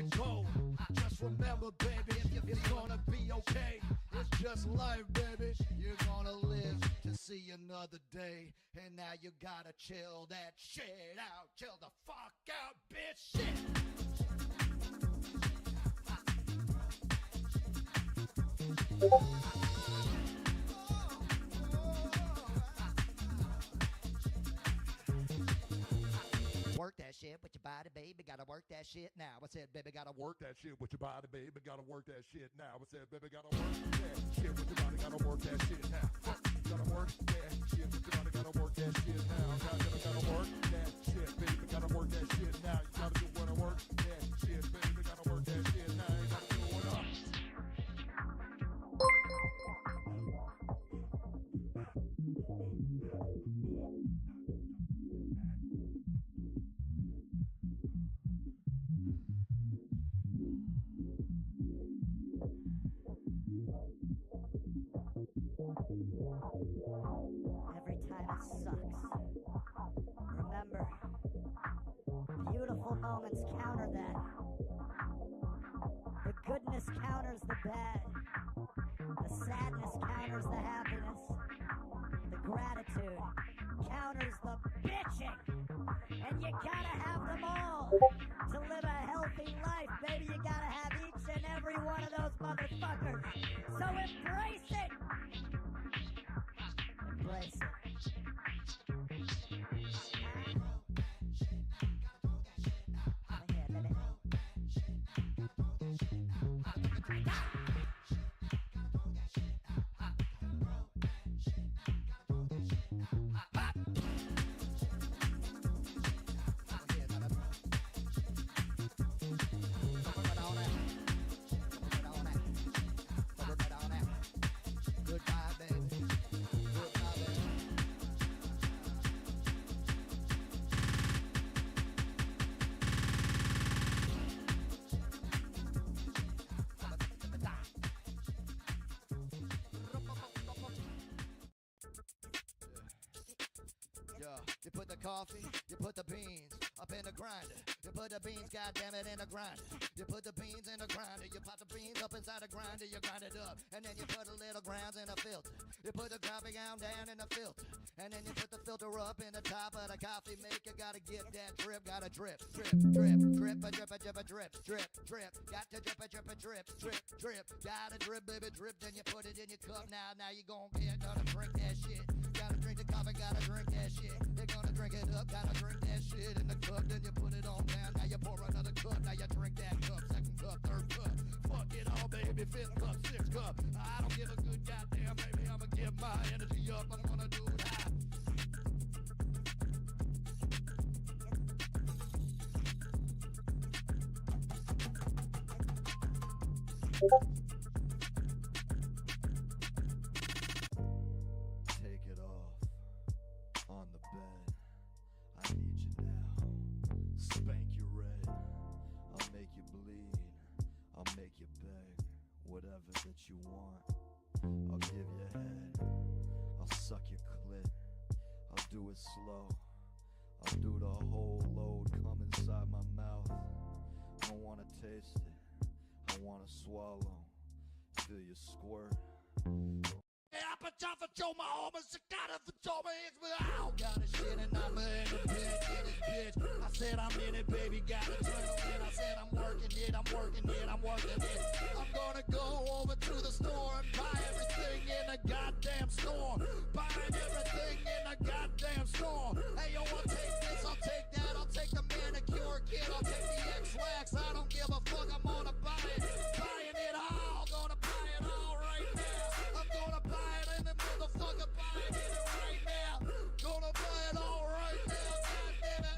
it go. Just remember, baby, it's gonna be okay. It's just life, baby. You're gonna live to see another day. And now you gotta chill that shit out. Chill the fuck out, bitch. Work that shit with your body, baby. Gotta work that shit now. I said, baby, gotta work that shit with your body, baby. Gotta work that shit now. I said, baby, gotta work that shit with your body. Gotta work that shit now. Gotta work that shit with your body. Gotta work that shit now. Gotta work that shit, baby. Gotta work that shit now. You gotta do what I work that shit, baby. Gotta work that shit now. You gotta do what up. Every time it sucks. Remember, beautiful moments counter that. The goodness counters the bad. The sadness counters the happiness. The gratitude counters the bitching. And you gotta have them all to live a healthy life, baby. You gotta have each and every one of those motherfuckers. So embrace it. Embrace it. You put the coffee, you put the beans up in the grinder. You put the beans, goddammit, in the grinder. You put the beans in the grinder. You pop the beans up inside the grinder. You grind it up, and then you put a little grounds in a filter. You put the coffee ground down in the filter, and then you put the filter up in the top of the coffee maker. Gotta get that drip, gotta drip, drip, drip, drip, a drip, a drip, a drip, drip, drip. Got to drip, a drip, a drip, drip, drip. Gotta drip, baby, drip. Then you put it in your cup. Now you gonna drink that shit. Gotta drink the coffee, gotta drink that shit. You're gonna drink it up, gotta drink that shit in the cup. Then you put it on down. Now you pour another cup. Now you drink that cup. Second cup, third cup. Fuck it all, baby. Fifth cup, sixth cup. I don't give a good goddamn, baby. I'ma give my energy up. I'm gonna do that. Take it off on the bed. I need you now. Spank you red. I'll make you bleed. I'll make you beg. Whatever that you want. I'll give you head. I'll suck your clit. I'll do it slow. I'll do the whole load. Come inside my mouth. I wanna taste it. I wanna swallow. Feel you squirt. My homies got it for my hands, but I don't got a shit and I'm in the bitch. I said I'm in it, baby, got a adrenaline. I said I'm working it. I'm gonna go over to the store and buy everything in the goddamn store. Buying everything in the goddamn store. Hey, yo, I'll take this, I'll take that, I'll take the manicure kit, I'll take the X-Lax. I don't give a fuck, I'm gonna buy it. Buying it all, gonna buy it all right now. I'm gonna buy it in the motherfucker, buying it right now. Gonna buy it all right now, goddamn it.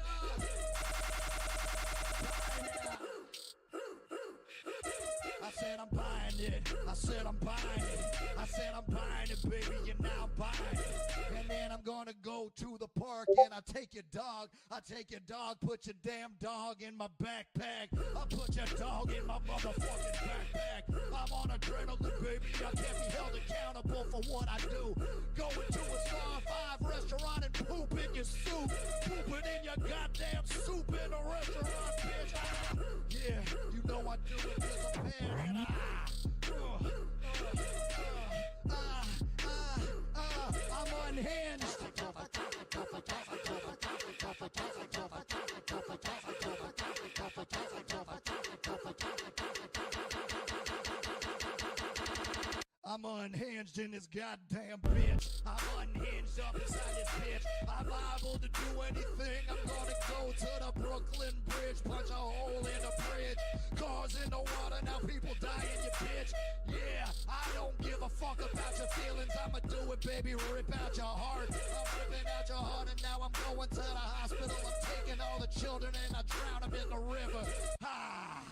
I said I'm buying it. I said I'm buying it. I said I'm buying it, baby. You're now buying it. And then I'm gonna go to the park and I take your dog. I take your dog, put your damn dog in my backpack. I put your dog in my motherfucking backpack. I'm on adrenaline, baby. I can't be held accountable for what I do. Going to a Star 5 restaurant and poop in your soup. Pooping in your goddamn soup in a restaurant, bitch. Yeah, you know unhinged in this goddamn bitch. I'm unhinged up inside this bitch. I'm liable to do anything. I'm gonna go to the Brooklyn Bridge, punch a hole in the bridge, cars in the water, now people dying, you bitch. Yeah, I don't give a fuck about your feelings. I'ma do it, baby, rip out your heart. I'm ripping out your heart, and now I'm going to the hospital. I'm taking all the children and I drown them in the river. Ha!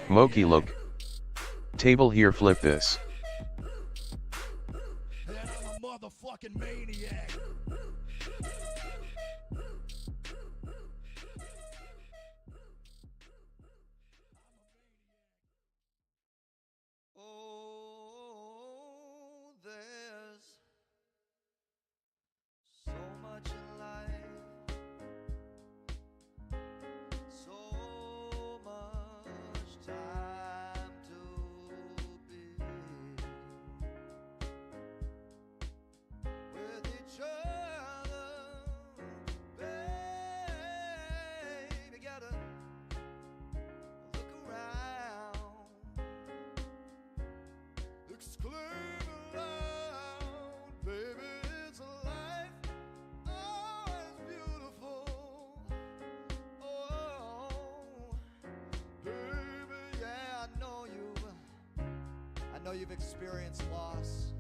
Loki, look. Table here, flip this. And I'm a motherfucking maniac. Oh, there's so much in life, so much time to be with each other, baby. Gotta look around, exclaim aloud, baby, it's a life, oh, it's beautiful, oh, baby, yeah, I know you've experienced loss,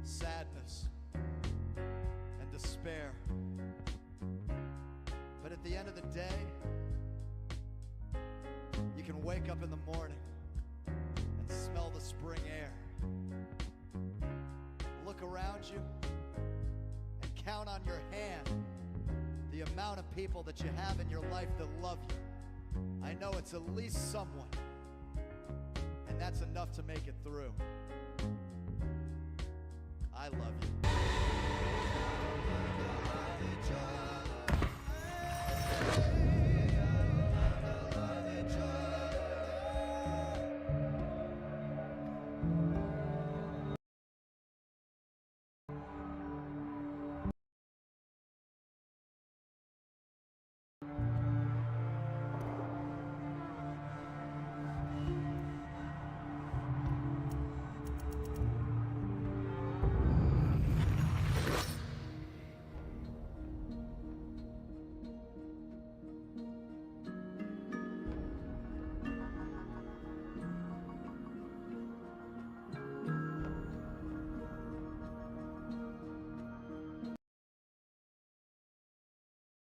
sadness, and despair, but at the end of the day, you can wake up in the morning and smell the spring air. Look around you and count on your hand the amount of people that you have in your life that love you. I know it's at least someone, and that's enough to make it through. I love you.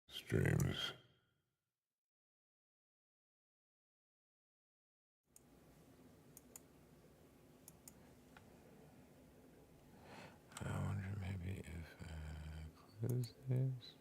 Streams. I wonder maybe if I close this.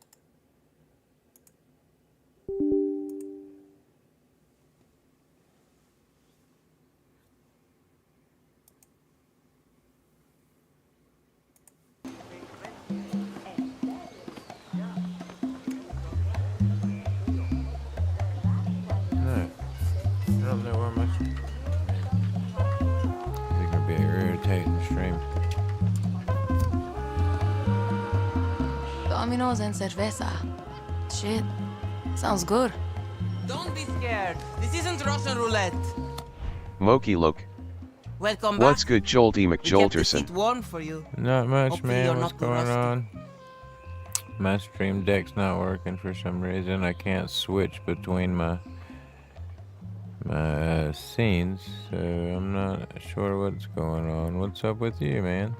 I don't know where my it's gonna be an irritating stream. Domino's and cerveza. Shit. Sounds good. Don't be scared. This isn't Russian roulette. Loki, look. Welcome back. What's good, Jolty We kept the McJolterson? seat warm for you. Not much, Hopefully you're man. What's not too going rusty. on? My stream deck's not working for some reason. I can't switch between my scenes, so I'm not sure what's going on. What's up with you, man?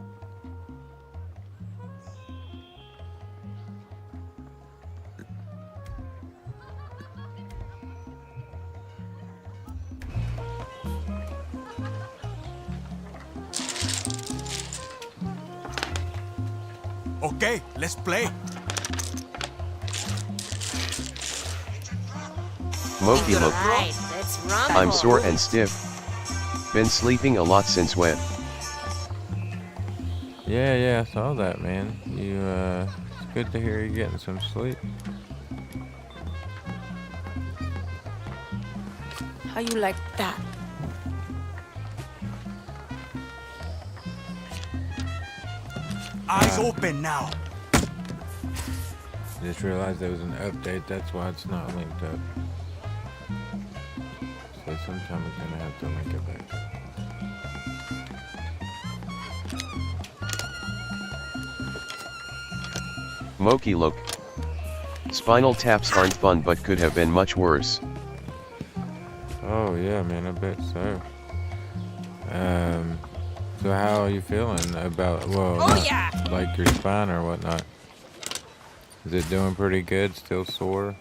Okay, let's play. Loki, look. Right, let's rumble. I'm sore and stiff. Been sleeping a lot since when? Yeah, I saw that, man. It's good to hear you getting some sleep. How you like that? Eyes open now. Just realized there was an update, that's why it's not linked up. sometime we're gonna have to link it back. Moki look. Spinal taps aren't fun but could have been much worse. Oh yeah, man, I bet so. So how are you feeling about, well, like your spine or whatnot? Is it doing pretty good? Still sore?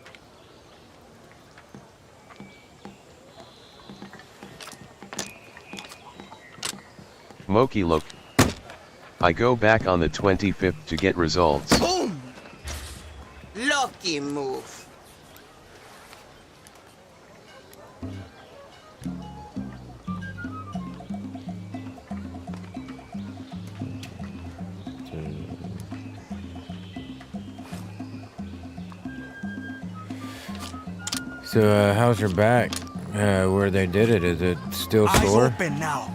Moki look. I go back on the 25th to get results. Boom! Lucky move. So how's your back? Where they did it? Is it still Eyes sore? open now.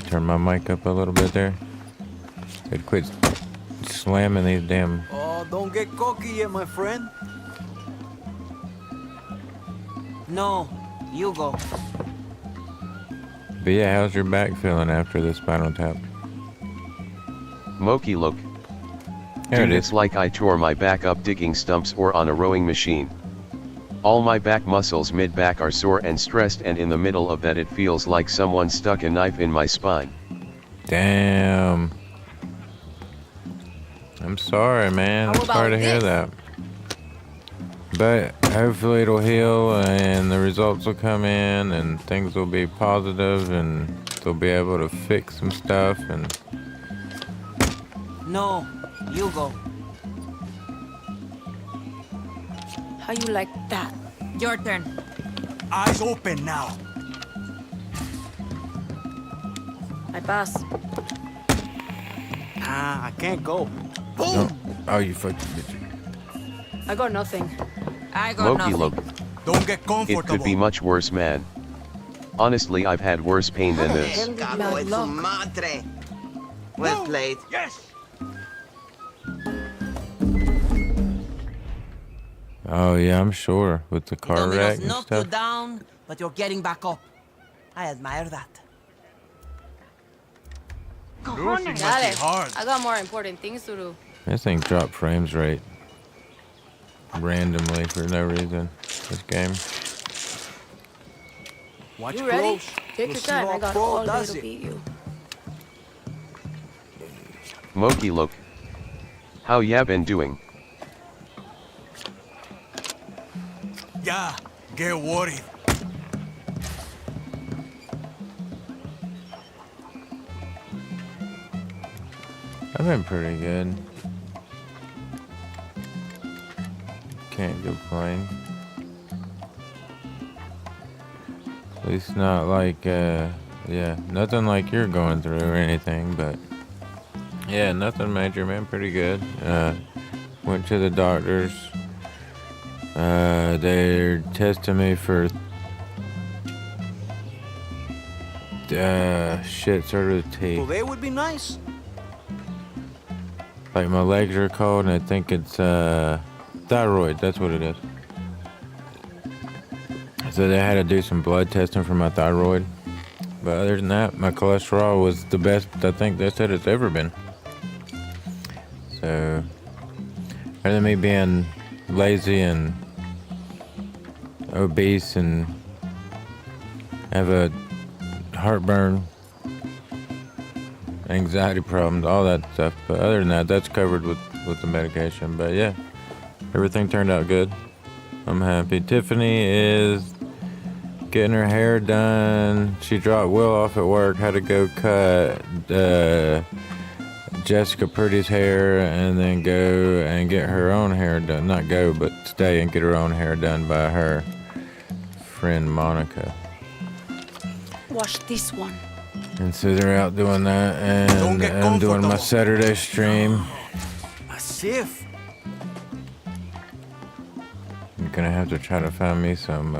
Turn my mic up a little bit there. Said quit slamming these damn. Oh, don't get cocky yet, my friend. No, you go. But yeah, how's your back feeling after the spinal tap? Moki look. There Dude, it it's is. like I tore my back up digging stumps or on a rowing machine. All my back muscles mid-back are sore and stressed, and in the middle of that it feels like someone stuck a knife in my spine. Damn. I'm sorry, man. How I'm sorry about to hear this? that. But hopefully it'll heal and the results will come in and things will be positive and they'll be able to fix some stuff and No, you go. How you like that? Your turn. Eyes open now. I pass. Ah, I can't go. no. Oh, you fucking bitch. I got nothing. I got Moki nothing. look. Don't get It comfortable. could be much worse, man. Honestly, I've had worse pain than this. Cago en su luck. madre. Well played. Yes. Oh yeah, I'm sure with the car Dominos wreck and knocked you stuff. down, but you're getting back up. I admire that. Losing must be Dale. hard. I got more important things to do. This thing dropped frames rate randomly for no reason. This game. Watch You ready? close. Take We'll your see time. how I got pro all day does to it. beat you. Moki look. How ya been doing? Yeah, get worried. I've been pretty good. Can't complain. At least not like, yeah, nothing like you're going through or anything, but yeah, nothing major, man, pretty good. Went to the doctors. They're testing me for shit, sort of teeth. Today would be nice. Like my legs are cold and I think it's thyroid, that's what it is. So they had to do some blood testing for my thyroid. But other than that, my cholesterol was the best I think they said it's ever been. So other than me being lazy and obese and have a heartburn, anxiety problems, all that stuff. But other than that, that's covered with the medication. But yeah, everything turned out good. I'm happy. Tiffany is getting her hair done. She dropped Will off at work, had to go cut Jessica Pretty's hair and then go and get her own hair done. Not go, but stay and get her own hair done by her friend Monica. Watch this one. And so they're out doing that, Don't and get I'm doing my comfortable. Saturday stream. As if. gonna have to try to find me some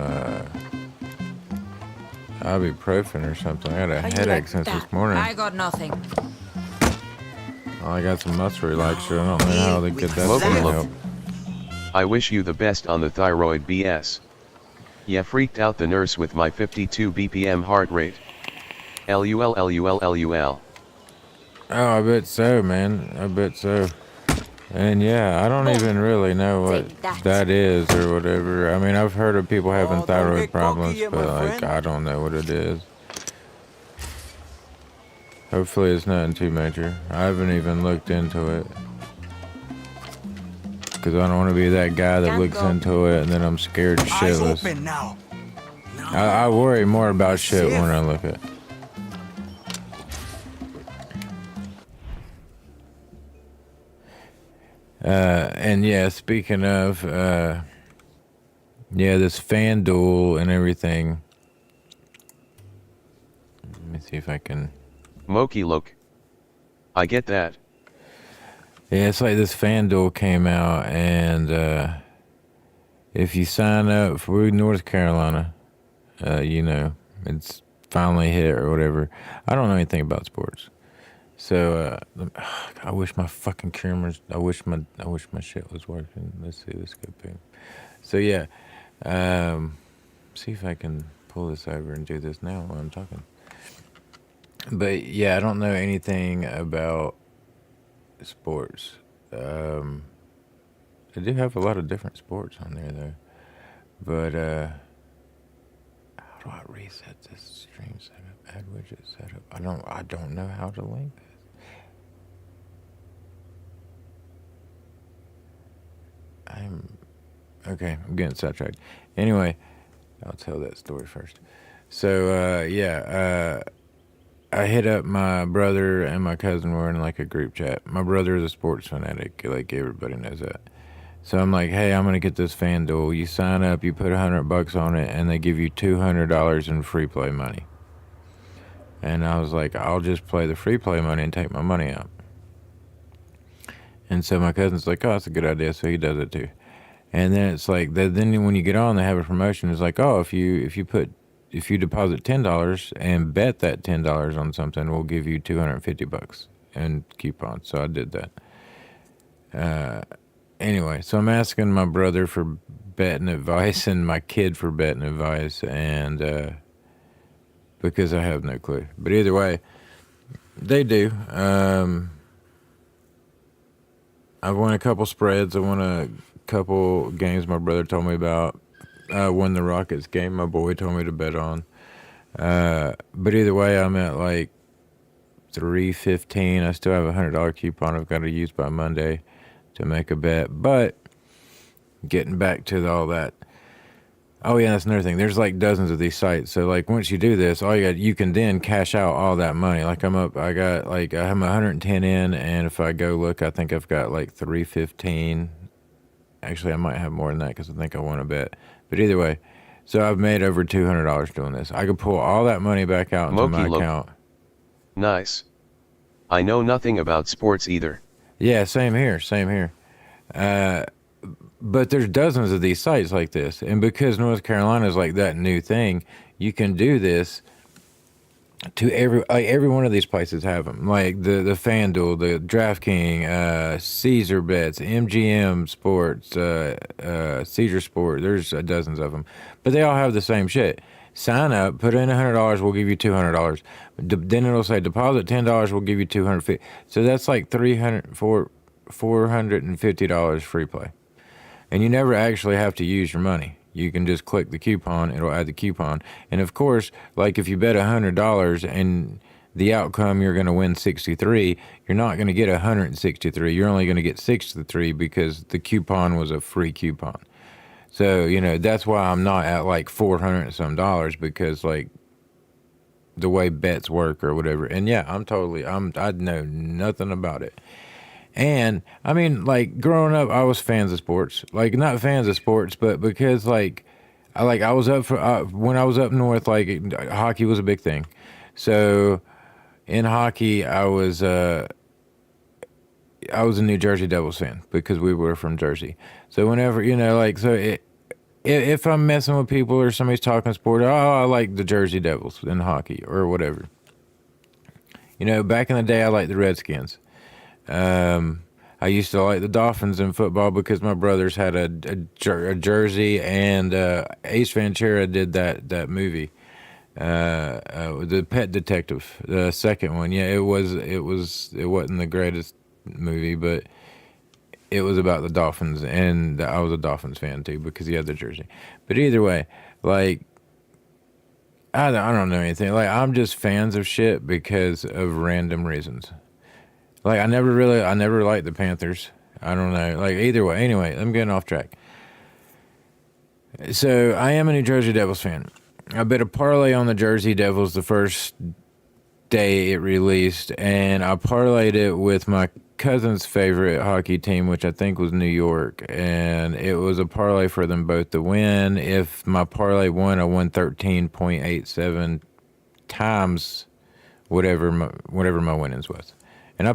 ibuprofen or something. I had a headache since this morning. I got nothing. Oh, I got some muscle relaxer. I don't know how to get that Logan, to look. help. I wish you the best on the thyroid BS. Yeah, freaked out the nurse with my 52 BPM heart rate. LUL. Oh, I bet so, man. I bet so. And yeah, I don't even really know what Take that. that is or whatever. I mean, I've heard of people having Oh, don't thyroid get problems, cocky yet, but my like, friend. I don't know what it is. Hopefully it's nothing too major. I haven't even looked into it. Because I don't want to be that guy that Can't looks go. into it and then I'm scared Eyes shitless. open now. I worry more about shit Safe. when I look at it. And yeah, speaking of, yeah, this FanDuel and everything. Let me see if I can. Moki look. I get that. Yeah, it's like this FanDuel came out, and if you sign up for North Carolina, you know, it's finally hit or whatever. I don't know anything about sports. So I wish my fucking cameras. I wish my shit was working. Let's see this good thing. So yeah, see if I can pull this over and do this now while I'm talking. But yeah, I don't know anything about sports. They do have a lot of different sports on there though. But how do I reset this stream setup? Add widget setup. I don't know how to link this. I'm getting sidetracked. Anyway, I'll tell that story first. So I hit up my brother and my cousin. Were in like a group chat. My brother is a sports fanatic, like everybody knows that. So I'm like, hey, I'm gonna get this FanDuel. You sign up, you put $100 on it, and they give you $200 in free play money. And I was like, I'll just play the free play money and take my money out. And so my cousin's like, oh, that's a good idea. So he does it too. And then it's like, then when you get on, they have a promotion. It's like, oh, if you deposit $10 and bet that $10 on something, we'll give you $250 in coupons. So I did that. Anyway, so I'm asking my brother for betting advice and my kid for betting advice, and because I have no clue. But either way, they do. I've won a couple spreads. I won a couple games my brother told me about. I won the Rockets game my boy told me to bet on. But either way, I'm at like $315. I still have a $100 coupon I've got to use by Monday to make a bet. But getting back to all that. Oh yeah, that's another thing. There's like dozens of these sites. So like once you do this, you can then cash out all that money. Like I have 110 in, and if I go look, I think I've got like 315. Actually, I might have more than that because I think I won a bet. But either way, so I've made over $200 doing this. I could pull all that money back out into my account. Nice. I know nothing about sports either. Yeah, same here. But there's dozens of these sites like this. And because North Carolina is like that new thing, you can do this to every one of these places have them. Like the FanDuel, the DraftKings, Caesar Bets, MGM Sports, Caesar Sport. There's dozens of them. But they all have the same shit. Sign up, put in $100, we'll give you $200. Then it'll say deposit $10, we'll give you $250. So that's like $450 free play. And you never actually have to use your money. You can just click the coupon, it'll add the coupon. And of course, like if you bet $100 and the outcome you're going to win 63, you're not going to get 163. You're only going to get 63 because the coupon was a free coupon. So, you know, that's why I'm not at like $400 and some dollars, because like the way bets work or whatever. And yeah, I know nothing about it. And I mean, like growing up, I was fans of sports, like not fans of sports, but because I was up for, when I was up north, like hockey was a big thing. So in hockey, I was a New Jersey Devils fan because we were from Jersey. So whenever, you know, like, if I'm messing with people or somebody's talking sport, I like the Jersey Devils in hockey or whatever. You know, back in the day, I liked the Redskins. I used to like the Dolphins in football because my brothers had a jersey, and Ace Ventura did that movie, the Pet Detective, the second one. Yeah, it wasn't the greatest movie, but it was about the Dolphins, and I was a Dolphins fan too because he had the jersey. But either way, like, I don't know anything. Like, I'm just fans of shit because of random reasons. Like, I never liked the Panthers. I don't know. Like, either way. Anyway, I'm getting off track. So, I am a New Jersey Devils fan. I bet a parlay on the Jersey Devils the first day it released, and I parlayed it with my cousin's favorite hockey team, which I think was New York, and it was a parlay for them both to win. If my parlay won, I won 13.87 times whatever my winnings was. And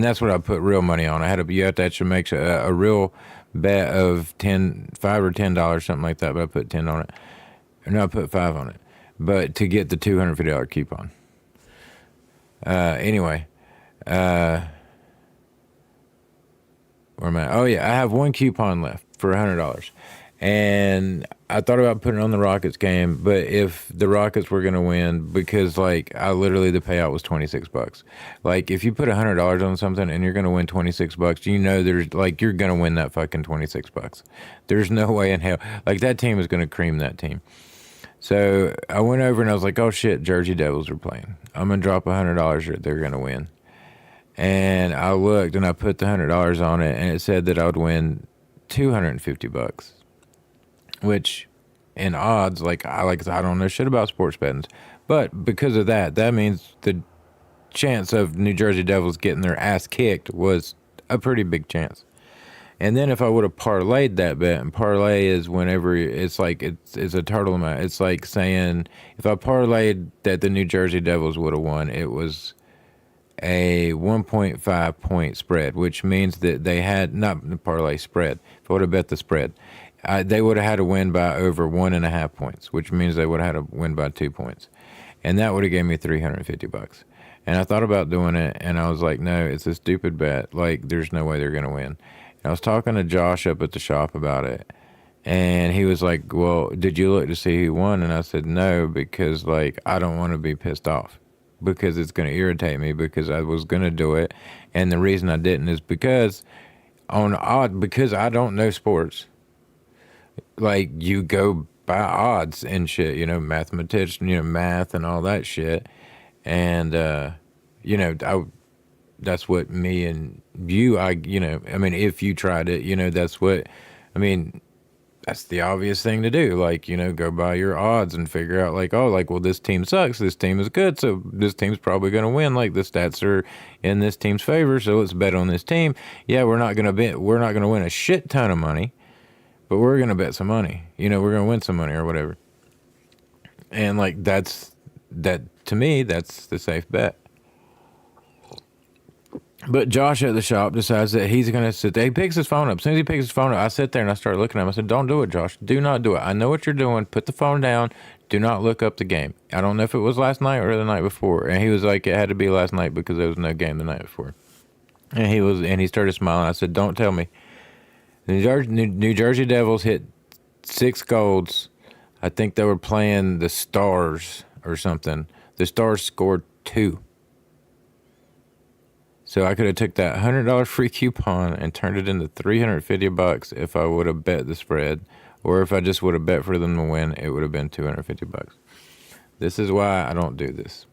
that's what I put real money on. You have to actually make a real bet of $5 or $10, something like that, but I put 10 on it. No, I put 5 on it. But to get the $250 coupon. Anyway, where am I? Oh yeah, I have one coupon left for $100. And I thought about putting it on the Rockets game, but if the Rockets were going to win, because like the payout was $26. Like, if you put $100 on something and you're going to win $26, you know there's like you're going to win that fucking $26. There's no way in hell. Like, that team is going to cream that team. So I went over and I was like, oh shit, Jersey Devils are playing. I'm going to drop $100. They're going to win. And I looked and I put the $100 on it, and it said that I would win $250. Which, in odds, I don't know shit about sports betting, but because of that means the chance of New Jersey Devils getting their ass kicked was a pretty big chance. And then if I would have parlayed that bet, and parlay is whenever it's a total amount. It's like saying if I parlayed that the New Jersey Devils would have won, it was a 1.5 point spread, which means that they had not the parlay spread. If I would have bet the spread, they would have had to win by over 1.5 points, which means they would have had to win by 2 points. And that would have gave me $350. And I thought about doing it, and I was like, no, it's a stupid bet. Like, there's no way they're going to win. And I was talking to Josh up at the shop about it, and he was like, well, did you look to see who won? And I said, no, because, like, I don't want to be pissed off, because it's going to irritate me, because I was going to do it. And the reason I didn't is because because I don't know sports. Like, you go by odds and shit, mathematician, math and all that shit. And, that's what me and you, if you tried it, that's the obvious thing to do. Like, go by your odds and figure out well, this team sucks. This team is good. So this team's probably going to win. Like, the stats are in this team's favor. So let's bet on this team. Yeah, we're not going to win a shit ton of money, but we're going to bet some money. We're going to win some money or whatever. And to me, that's the safe bet. But Josh at the shop decides that he's going to sit there. He picks his phone up. As soon as he picks his phone up, I sit there and I start looking at him. I said, don't do it, Josh. Do not do it. I know what you're doing. Put the phone down. Do not look up the game. I don't know if it was last night or the night before. And he was like, it had to be last night because there was no game the night before. And he started smiling. I said, don't tell me. The New Jersey Devils hit 6 goals. I think they were playing the Stars or something. The Stars scored 2. So I could have took that $100 free coupon and turned it into $350 if I would have bet the spread, or if I just would have bet for them to win, it would have been $250. This is why I don't do this.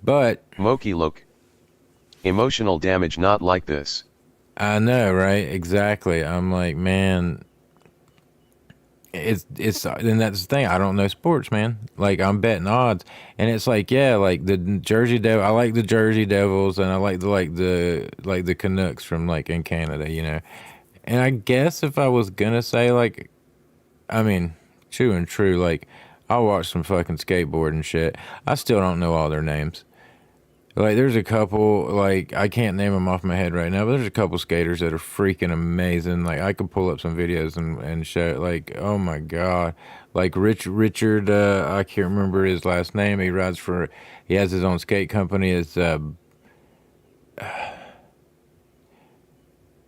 But Moki look. Emotional damage not like this. I know, right? Exactly. I'm like, man, it's and that's the thing. I don't know sports, man. Like, I'm betting odds, and it's like, yeah, like the Jersey Devil. I like the Jersey Devils, and I like the Canucks from in Canada, And I guess if I was gonna say true and true, I watch some fucking skateboard and shit. I still don't know all their names. Like, there's a couple, like, I can't name them off my head right now, but there's a couple skaters that are freaking amazing. Like, I could pull up some videos and show, like, oh my God. Like, Richard, I can't remember his last name. He has his own skate company. It's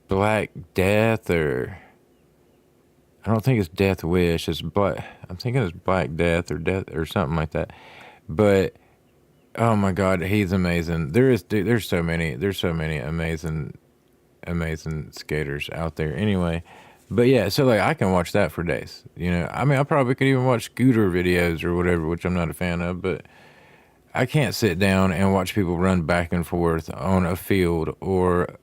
Black Death, or I don't think it's Death Wish. I'm thinking it's Black Death or something like that. But oh my God, he's amazing. There's so many amazing skaters out there. Anyway, but yeah, so like I can watch that for days. You know, I mean, I probably could even watch scooter videos or whatever, which I'm not a fan of, but I can't sit down and watch people run back and forth on a field or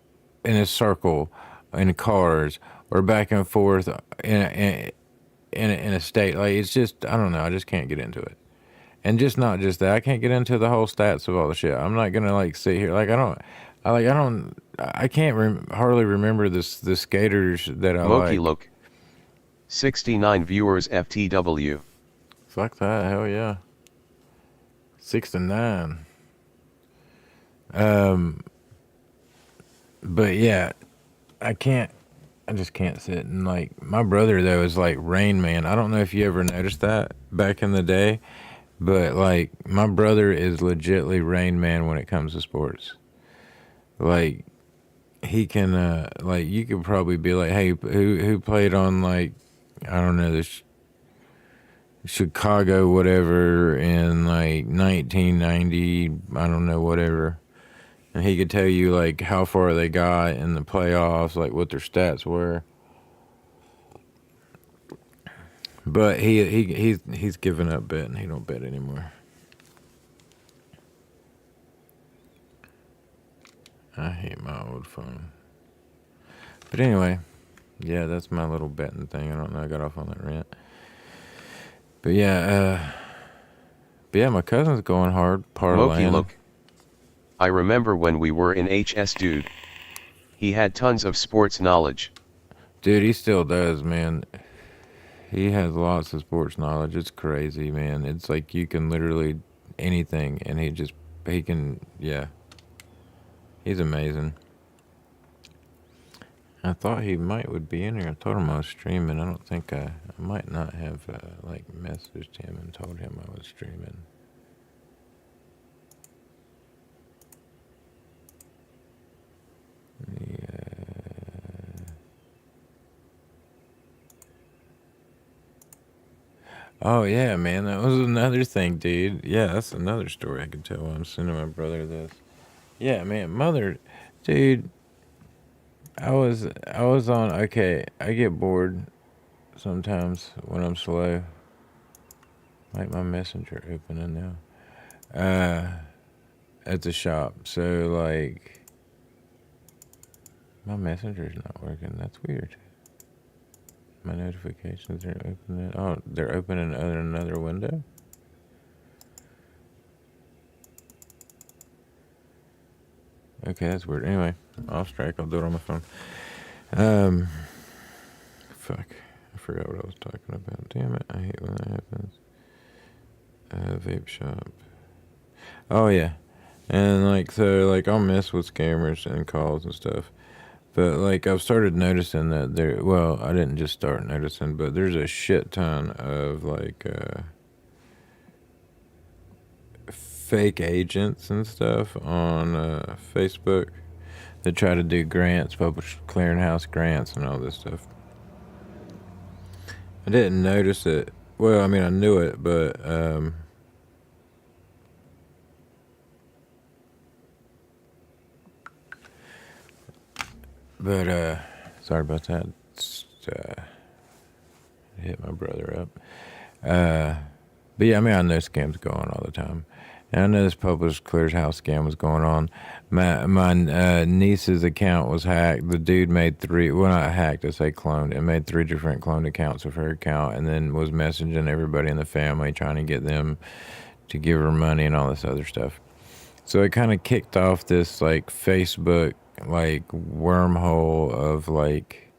in a circle in cars or back and forth in a state. Like, it's just, I don't know. I just can't get into it. And just not just that, I can't get into the whole stats of all the shit. I'm not gonna like sit here like I can't hardly remember the skaters that I Moki like. Look. 69 viewers FTW. Fuck that, hell yeah. 69. But yeah, I just can't sit and like, my brother though is like Rain Man. I don't know if you ever noticed that back in the day, but like my brother is legitly Rain Man when it comes to sports. Like he can, like you could probably be like, hey, who played on like, I don't know, this Chicago whatever in like 1990, I don't know, whatever. And he could tell you like how far they got in the playoffs, like what their stats were. But he's given up betting. He don't bet anymore. I hate my old phone. But anyway, yeah, that's my little betting thing. I don't know, I got off on that rant. But yeah, my cousin's going hard Moki parlaying. Look. I remember when we were in HS, dude. He had tons of sports knowledge. Dude, he still does, man. He has lots of sports knowledge. It's crazy, man. It's like you can literally anything, and he can, yeah. He's amazing. I thought he would be in here. I told him I was streaming. I don't think I might not have like messaged him and told him I was streaming. Oh yeah, man, that was another thing, dude. Yeah, that's another story I could tell while I'm sending my brother this. Yeah, man, dude. I was on. Okay, I get bored sometimes when I'm slow. Like my messenger opening now. At the shop. So like, my messenger's not working. That's weird. My notifications are opening. Oh, they're opening another window? Okay, that's weird. Anyway, off strike. I'll do it on my phone. Fuck. I forgot what I was talking about. Damn it. I hate when that happens. Vape shop. Oh, yeah. And, like, so, like, I'll mess with scammers and calls and stuff. But, like, I've started noticing that I didn't just start noticing, but there's a shit ton of, like, fake agents and stuff on Facebook that try to do grants, public clearinghouse grants and all this stuff. I didn't notice it. Well, I mean, I knew it, but, sorry about that. Hit my brother up. But yeah, I mean, I know scams go on all the time. And I know this public clearinghouse scam was going on. My niece's account was hacked. The dude made not hacked, I say cloned. It made 3 different cloned accounts of her account and then was messaging everybody in the family trying to get them to give her money and all this other stuff. So it kind of kicked off this like Facebook like wormhole of like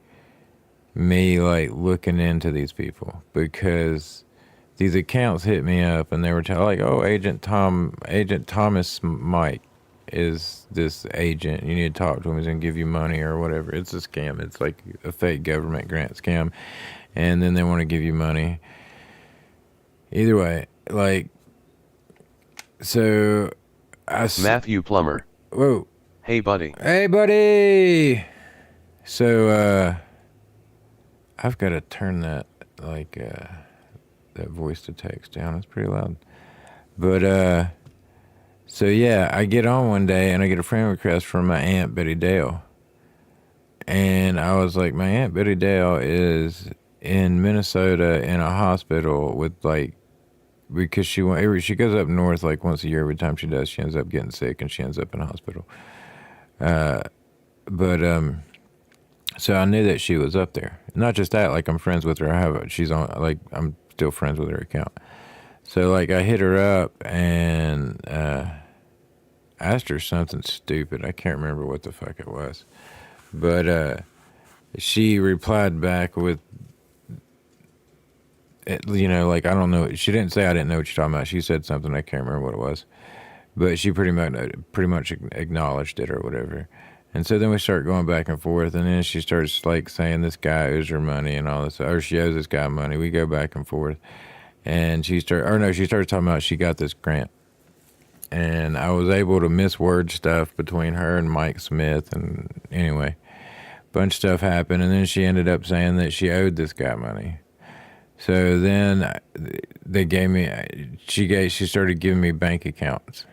me like looking into these people because these accounts hit me up and they were like, oh, Agent Thomas Mike. is this agent. You need to talk to him. He's going to give you money or whatever. It's a scam. It's like a fake government grant scam. And then they want to give you money. Either way, like, so Matthew Plummer. Whoa. Hey, buddy. Hey, buddy. So, I've got to turn that, like, that voice to text down. It's pretty loud. But, so yeah, I get on one day and I get a friend request from my Aunt Betty Dale. And I was like, my Aunt Betty Dale is in Minnesota in a hospital with, like, because she goes up north like once a year. Every time she does, she ends up getting sick and she ends up in a hospital. So I knew that she was up there. Not just that, like, I'm friends with her. She's on, like, I'm still friends with her account. So, like, I hit her up and asked her something stupid. I can't remember what the fuck it was. But she replied back with, you know, like, I don't know. She didn't say I didn't know what you're talking about. She said something. I can't remember what it was. But she pretty much acknowledged it or whatever. And so then we start going back and forth. And then she starts, like, saying this guy owes her money and all this. Or she owes this guy money. We go back and forth. And she started talking about she got this grant. And I was able to misword stuff between her and Mike Smith. And anyway, a bunch of stuff happened. And then she ended up saying that she owed this guy money. So then they gave me, she started giving me bank accounts.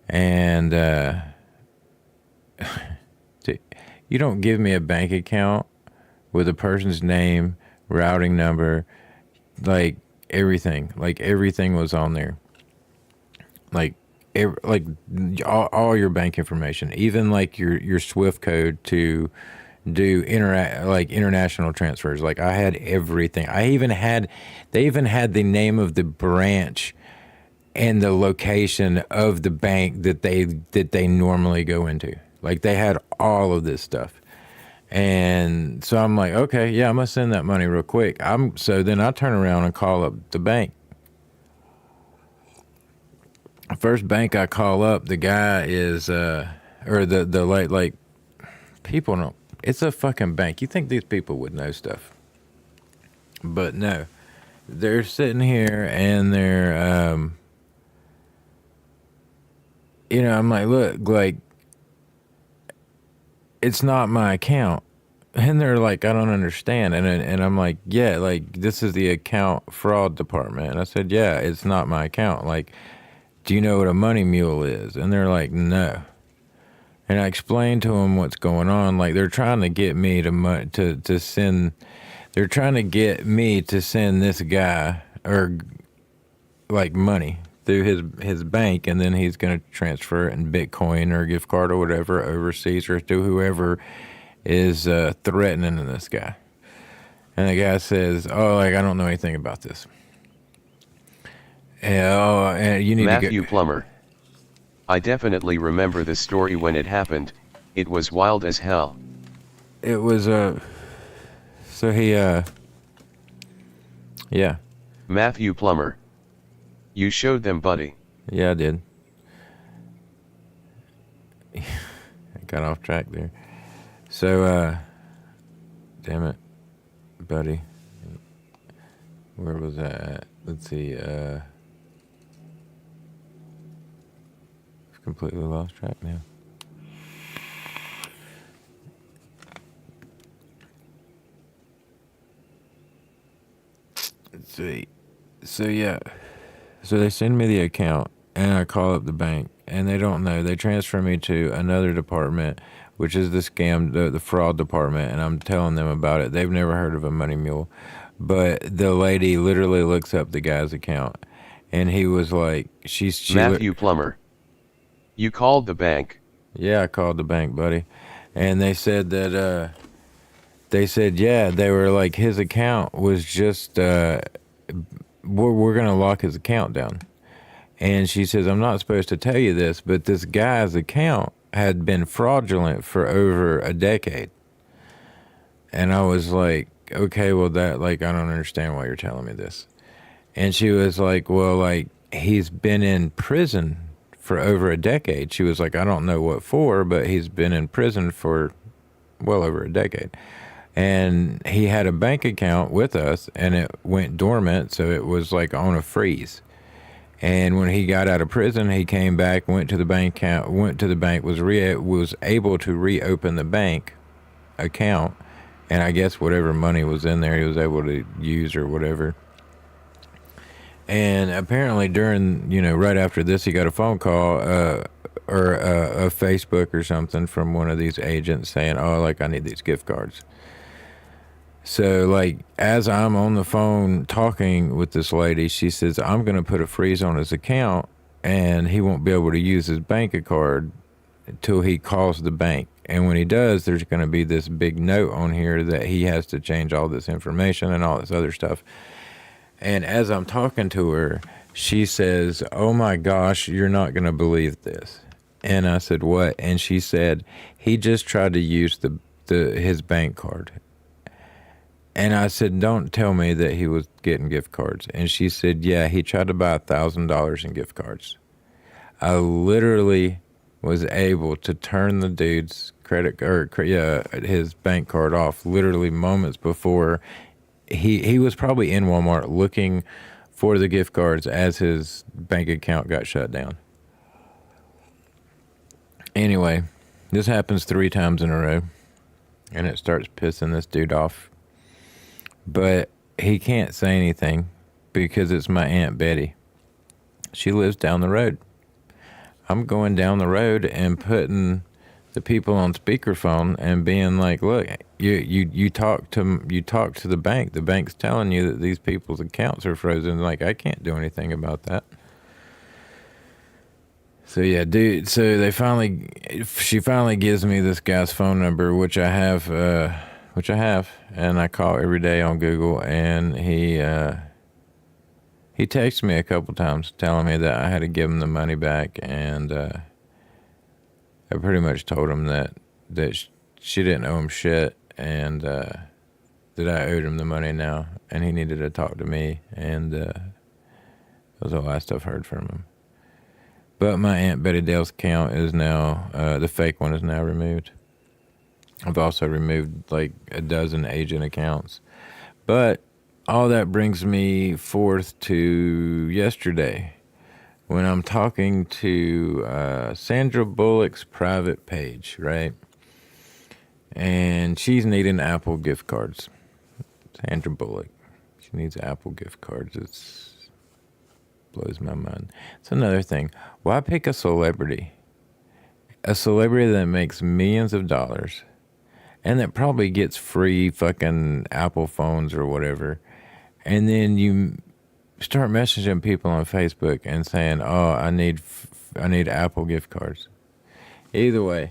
And you don't give me a bank account with a person's name, routing number, like everything. Like everything was on there. Like all your bank information, even like your SWIFT code to do international transfers. Like I had everything. They even had the name of the branch and the location of the bank that they normally go into. Like they had all of this stuff. And so I'm like, okay, yeah, I'm gonna send that money real quick. So then I turn around and call up the bank. First bank I call up, the guy is or the like people don't. It's a fucking bank. You think these people would know stuff. But no. They're sitting here and they're you know, I'm like, look, like, it's not my account. And they're like, I don't understand. And I'm like, yeah, like, this is the account fraud department. And I said, yeah, it's not my account. Like, do you know what a money mule is? And they're like, no. And I explained to them what's going on. Like, they're trying to get me to send, they're trying to get me to send this guy, or, like, money through his bank, and then he's going to transfer it in Bitcoin or gift card or whatever overseas, or to whoever is threatening this guy. And the guy says, oh, like, I don't know anything about this. And you need Matthew to go. Plummer. I definitely remember the story when it happened. It was wild as hell. It was, so he, yeah. Matthew Plummer. You showed them, buddy. Yeah, I did. I got off track there. So, damn it, buddy. Where was that at? Let's see, I've completely lost track now. Let's see. So, yeah. So they send me the account, and I call up the bank, and they don't know. They transfer me to another department, which is the scam, the fraud department, and I'm telling them about it. They've never heard of a money mule. But the lady literally looks up the guy's account, and he was like, Matthew Plummer. You called the bank? Yeah, I called the bank, buddy. And they said that, yeah, they were like, his account was just, we're going to lock his account down. And she says, I'm not supposed to tell you this, but this guy's account had been fraudulent for over a decade. And I was like, okay, well, that, like, I don't understand why you're telling me this. And she was like, well, like, he's been in prison for over a decade. She was like, I don't know what for, but he's been in prison for well over a decade. And he had a bank account with us, and it went dormant, so it was like on a freeze. And when he got out of prison, he came back, went to the bank, was able to reopen the bank account, and I guess whatever money was in there, he was able to use or whatever. And apparently during, right after this, he got a phone call or a Facebook or something from one of these agents saying, oh, like, I need these gift cards. So, like, as I'm on the phone talking with this lady, she says, I'm going to put a freeze on his account, and he won't be able to use his bank card until he calls the bank. And when he does, there's going to be this big note on here that he has to change all this information and all this other stuff. And as I'm talking to her, she says, oh my gosh, you're not going to believe this. And I said, what? And she said, he just tried to use his bank card. And I said, don't tell me that he was getting gift cards. And she said, yeah, he tried to buy $1,000 in gift cards. I literally was able to turn the dude's his bank card off literally moments before he was probably in Walmart looking for the gift cards as his bank account got shut down. Anyway, this happens 3 times in a row, and it starts pissing this dude off. But he can't say anything because it's my Aunt Betty. She lives down the road. I'm going down the road and putting the people on speakerphone and being like, look, you talk to the bank. The bank's telling you that these people's accounts are frozen. Like, I can't do anything about that. So yeah, dude. So she finally gives me this guy's phone number, which I have, and I call every day on Google, and he texted me a couple times telling me that I had to give him the money back, and I pretty much told him that she didn't owe him shit, and that I owed him the money now, and he needed to talk to me, and that was the last I've heard from him. But my Aunt Betty Dale's account is now, the fake one is now removed. I've also removed like a dozen agent accounts. But all that brings me forth to yesterday when I'm talking to Sandra Bullock's private page, right? And she's needing Apple gift cards. Sandra Bullock. She needs Apple gift cards. It blows my mind. It's another thing. Why pick a celebrity? A celebrity that makes millions of dollars and that probably gets free fucking Apple phones or whatever. And then you start messaging people on Facebook and saying, oh, I need Apple gift cards. Either way.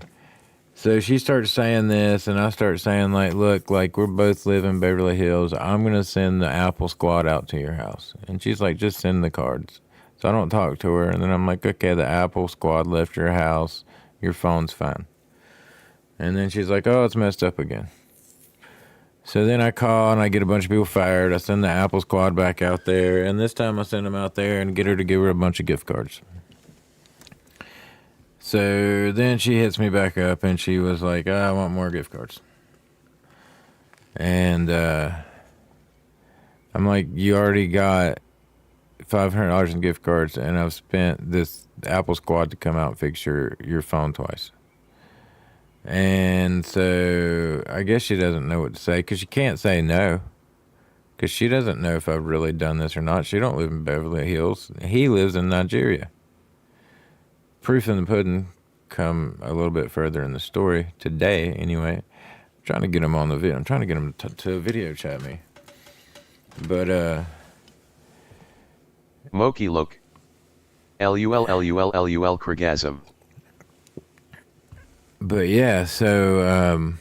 So she starts saying this, and I start saying, like, look, like, we're both live in Beverly Hills. I'm going to send the Apple squad out to your house. And she's like, just send the cards. So I don't talk to her. And then I'm like, okay, the Apple squad left your house. Your phone's fine. And then she's like, oh, it's messed up again. So then I call and I get a bunch of people fired. I send the Apple squad back out there. And this time I send them out there and get her to give her a bunch of gift cards. So then she hits me back up and she was like, oh, I want more gift cards. And I'm like, you already got $500 in gift cards, and I've spent this Apple squad to come out and fix your phone twice. And so I guess she doesn't know what to say, because she can't say no, because she doesn't know if I've really done this or not. She don't live in Beverly Hills. He lives in Nigeria. Proof in the pudding come a little bit further in the story today. Anyway, I'm trying to get him on the video. I'm trying to get him to video chat me. But Moki look. LUL Krgasm. But yeah, so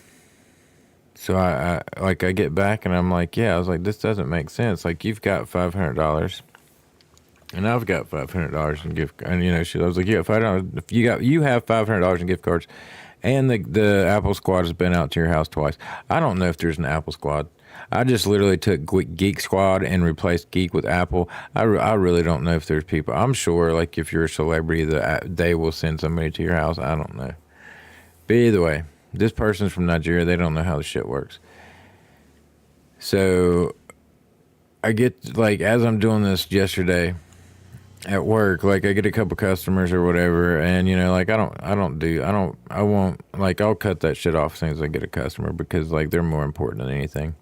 I get back and I'm like, yeah, I was like, this doesn't make sense. Like, you've got $500 and I've got $500 in gift, and I was like, yeah, $500. You have $500 in gift cards, and the Apple squad has been out to your house twice. I don't know if there's an Apple squad. I just literally took Geek Squad and replaced Geek with Apple. I really don't know if there's people. I'm sure, like, if you're a celebrity, they will send somebody to your house. I don't know. But either way, this person's from Nigeria. They don't know how the shit works. So I get, like, as I'm doing this yesterday at work, like, I get a couple customers or whatever, and, you know, like, I won't, like, I'll cut that shit off as soon as I get a customer, because, like, they're more important than anything.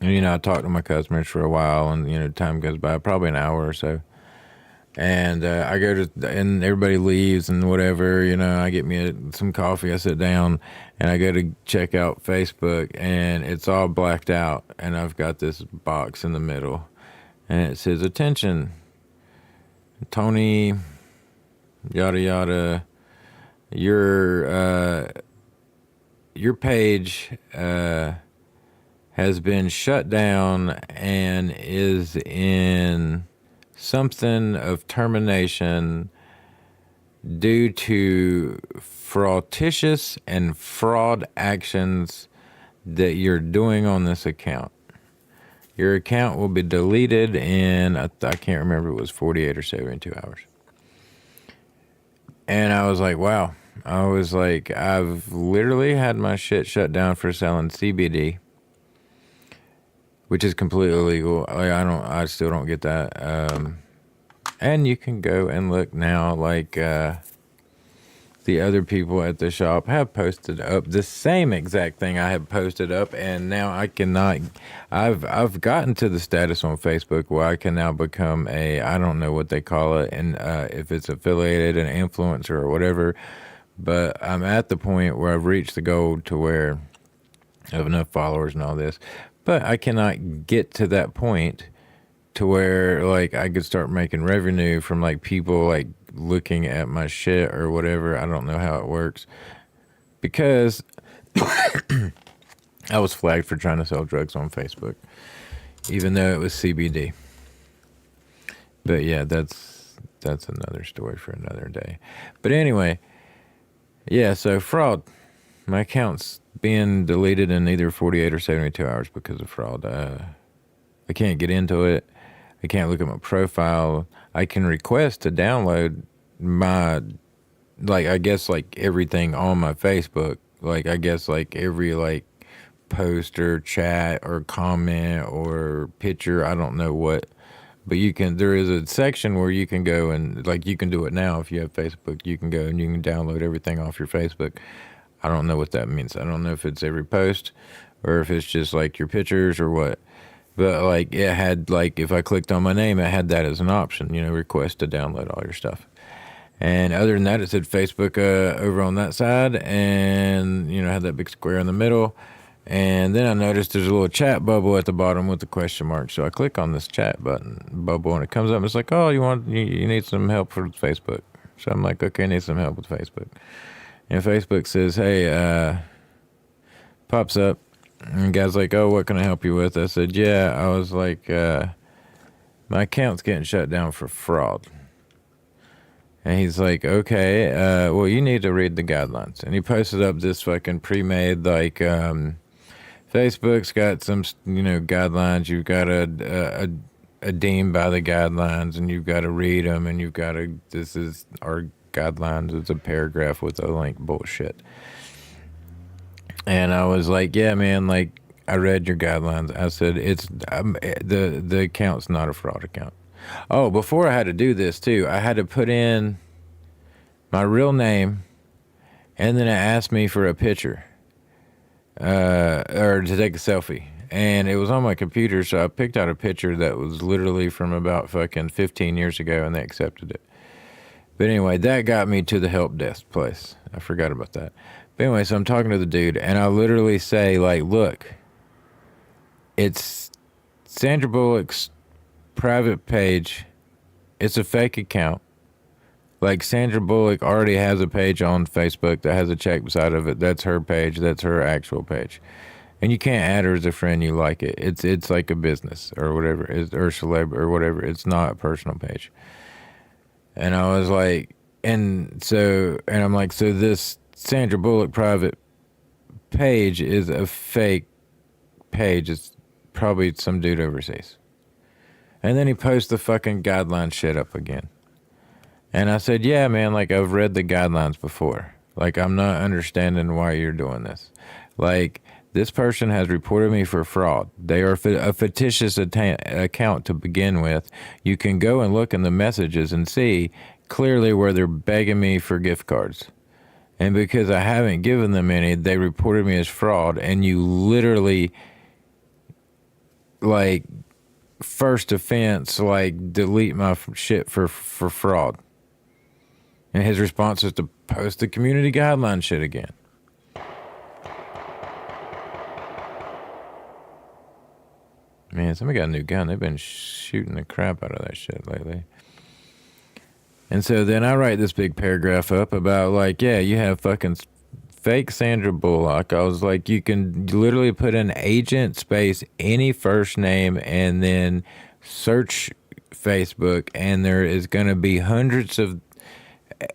And, you know, I talk to my customers for a while, and, you know, time goes by, probably an hour or so. And I go to, and everybody leaves and whatever, you know, I get me some coffee, I sit down, and I go to check out Facebook, and it's all blacked out, and I've got this box in the middle, and it says, attention, Tony, yada, yada, your page, has been shut down and is in something of termination due to frauhtitious and fraud actions that you're doing on this account. Your account will be deleted in, I can't remember if it was 48 or 72 hours. And I was like, wow. I was like, I've literally had my shit shut down for selling CBD, which is completely illegal. I still don't get that. And you can go and look now, like, the other people at the shop have posted up the same exact thing I have posted up, and now I cannot, I've gotten to the status on Facebook where I can now become I don't know what they call it, and if it's affiliated, an influencer or whatever, but I'm at the point where I've reached the goal to where I have enough followers and all this. But I cannot get to that point to where, like, I could start making revenue from, like, people, like, looking at my shit or whatever. I don't know how it works. Because I was flagged for trying to sell drugs on Facebook, even though it was CBD. But, yeah, that's another story for another day. But anyway, yeah, so fraud. My account's being deleted in either 48 or 72 hours because of fraud. I can't get into it. I can't look at my profile. I can request to download my, like, I guess, like, everything on my Facebook. Like, I guess, like, every, like, post or chat or comment or picture. I don't know what. But there is a section where you can go and, like, you can do it now if you have Facebook. You can go and you can download everything off your Facebook. I don't know what that means. I don't know if it's every post or if it's just, like, your pictures or what. But, like, it had, like, if I clicked on my name, it had that as an option, you know, request to download all your stuff. And other than that, it said Facebook over on that side, and, you know, had that big square in the middle. And then I noticed there's a little chat bubble at the bottom with the question mark. So I click on this chat bubble, and it comes up, and it's like, oh, you need some help with Facebook. So I'm like, okay, I need some help with Facebook. And Facebook says, hey, pops up. And the guy's like, oh, what can I help you with? I said, yeah. I was like, my account's getting shut down for fraud. And he's like, okay, well, you need to read the guidelines. And he posted up this fucking pre-made, like, Facebook's got some, you know, guidelines. You've got to deem by the guidelines, and you've got to read them, and you've got to, this is our guidelines. It's a paragraph with a link. Bullshit. And I was like, yeah, man, like, I read your guidelines. I said, the account's not a fraud account. Oh, before I had to do this too, I had to put in my real name, and then it asked me for a picture, or to take a selfie. And it was on my computer, so I picked out a picture that was literally from about fucking 15 years ago, and they accepted it. But anyway, that got me to the help desk place. I forgot about that. But anyway, so I'm talking to the dude, and I literally say, like, look, it's Sandra Bullock's private page. It's a fake account. Like, Sandra Bullock already has a page on Facebook that has a check beside of it. That's her page. That's her actual page. And you can't add her as a friend. You like it. It's like a business or whatever, or celeb or whatever. It's not a personal page. And I was like, and I'm like, so this Sandra Bullock private page is a fake page. It's probably some dude overseas. And then he posts the fucking guideline shit up again. And I said, yeah, man, like, I've read the guidelines before. Like, I'm not understanding why you're doing this. Like, this person has reported me for fraud. They are a fictitious account to begin with. You can go and look in the messages and see clearly where they're begging me for gift cards. And because I haven't given them any, they reported me as fraud. And you literally, like, first offense, like, delete my shit for fraud. And his response is to post the community guideline shit again. Man, somebody got a new gun. They've been shooting the crap out of that shit lately. And so then I write this big paragraph up about, like, yeah, you have fucking fake Sandra Bullock. I was like, you can literally put in agent space any first name and then search Facebook, and there is going to be hundreds of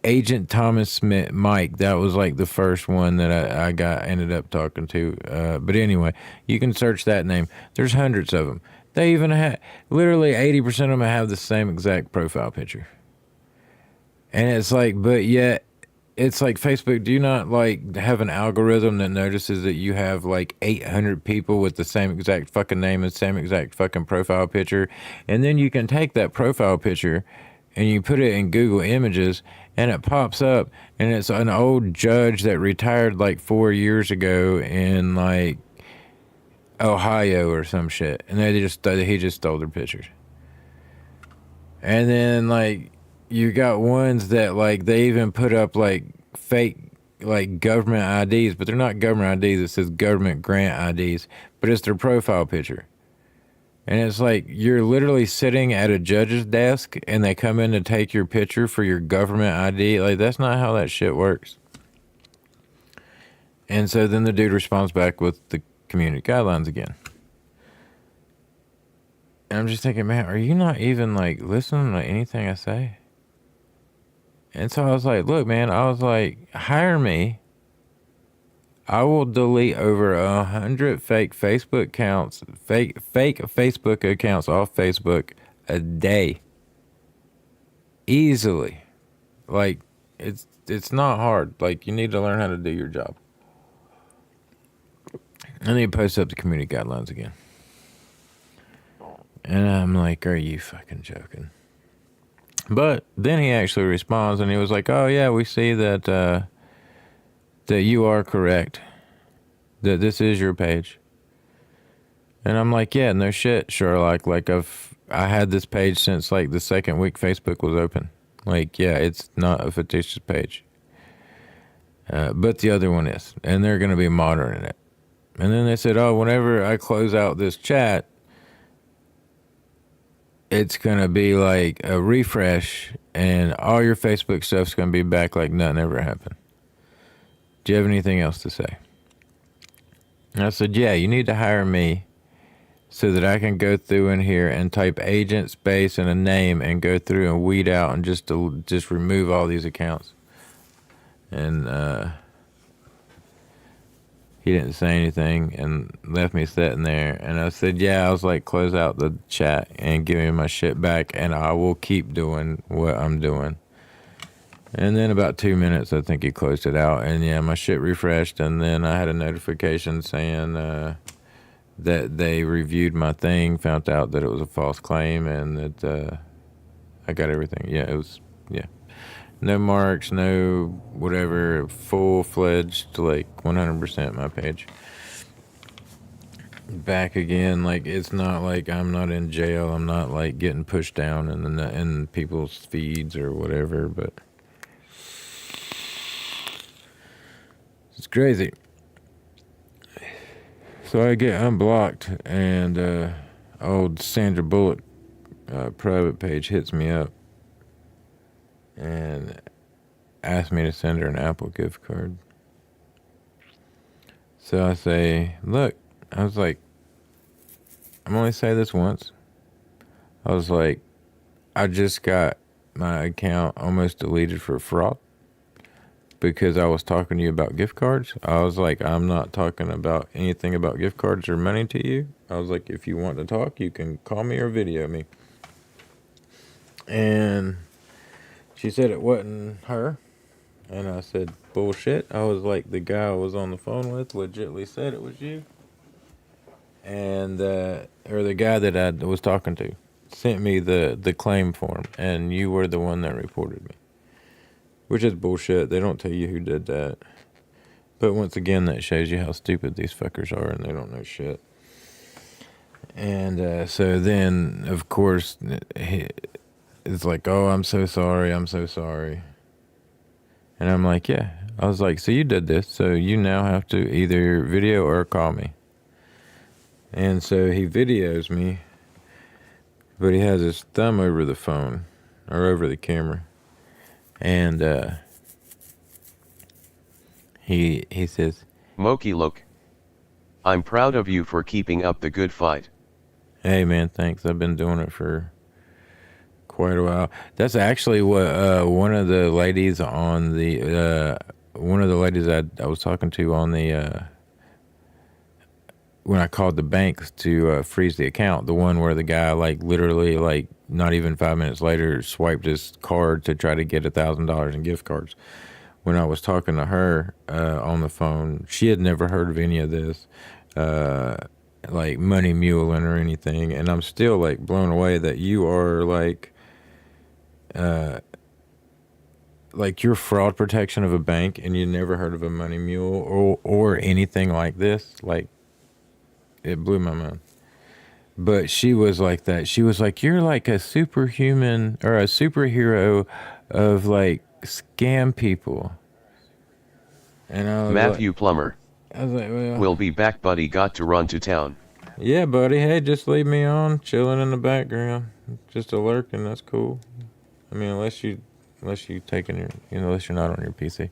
Agent Thomas Smith, Mike. That was like the first one that I ended up talking to. But anyway, you can search that name. There's hundreds of them. They even have, literally 80% of them have the same exact profile picture. And it's like, but yet, it's like, Facebook, do you not like have an algorithm that notices that you have like 800 people with the same exact fucking name and same exact fucking profile picture? And then you can take that profile picture and you put it in Google Images, and it pops up, and it's an old judge that retired like 4 years ago in like Ohio or some shit, and he just stole their pictures. And then like you got ones that like they even put up like fake like government IDs, but they're not government IDs. It says government grant IDs, but it's their profile picture. And it's like you're literally sitting at a judge's desk and they come in to take your picture for your government ID. Like, that's not how that shit works. And so then the dude responds back with the community guidelines again. And I'm just thinking, man, are you not even like listening to anything I say? And so I was like, look, man, I was like, hire me. I will delete over 100 fake Facebook accounts, fake Facebook accounts off Facebook a day. Easily. Like, it's not hard. Like, you need to learn how to do your job. And then he posts up the community guidelines again. And I'm like, are you fucking joking? But then he actually responds and he was like, oh yeah, we see that that you are correct, that this is your page. And I'm like, yeah, no shit, Sherlock. Like, I had this page since like the second week Facebook was open. Like, yeah, it's not a fictitious page. But the other one is, and they're going to be monitoring it. And then they said, oh, whenever I close out this chat, it's going to be like a refresh and all your Facebook stuff's going to be back like nothing ever happened. Do you have anything else to say? And I said, yeah, you need to hire me so that I can go through in here and type agent space and a name and go through and weed out and just remove all these accounts. And he didn't say anything and left me sitting there. And I said, yeah, I was like, close out the chat and give me my shit back and I will keep doing what I'm doing. And then about 2 minutes, I think he closed it out. And yeah, my shit refreshed. And then I had a notification saying that they reviewed my thing, found out that it was a false claim, and that I got everything. Yeah, it was, yeah. No marks, no whatever, full-fledged, like 100% my page. Back again, like, it's not like I'm not in jail. I'm not like getting pushed down in people's feeds or whatever, but it's crazy. So I get unblocked, and old Sandra Bullock private page hits me up and asks me to send her an Apple gift card. So I say, look, I was like, I'm only say this once. I was like, I just got my account almost deleted for fraud. because I was talking to you about gift cards. I was like, I'm not talking about anything about gift cards or money to you. I was like, if you want to talk, you can call me or video me. And she said it wasn't her. And I said, bullshit. I was like, the guy I was on the phone with legitimately said it was you. And, or the guy that I was talking to sent me the claim form, and you were the one that reported me. Which is bullshit. They don't tell you who did that. But once again, that shows you how stupid these fuckers are, and they don't know shit. And so then, of course, it's like, oh, I'm so sorry. And I'm like, yeah. I was like, so you did this, so you now have to either video or call me. And so he videos me, but he has his thumb over the phone, or over the camera. And he says, Moki look. I'm proud of you for keeping up the good fight. hey man, thanks. I've been doing it for quite a while. That's actually what one of the ladies on the I was talking to on the when I called the bank to freeze the account, the one where the guy like literally like not even 5 minutes later swiped his card to try to get $1,000 in gift cards. When I was talking to her on the phone, she had never heard of any of this, like money muling or anything, and I'm still like blown away that you are like your fraud protection of a bank, and you never heard of a money mule or anything like this. Like, it blew my mind. But she was like that. She was like, you're like a superhuman or a superhero of like scam people. And I was Matthew Plummer. I was like, well, We'll be back, buddy. Got to run to town. yeah, buddy. Hey, just leave me on, chilling in the background, just a lurking. That's cool. I mean, unless you're not on your PC.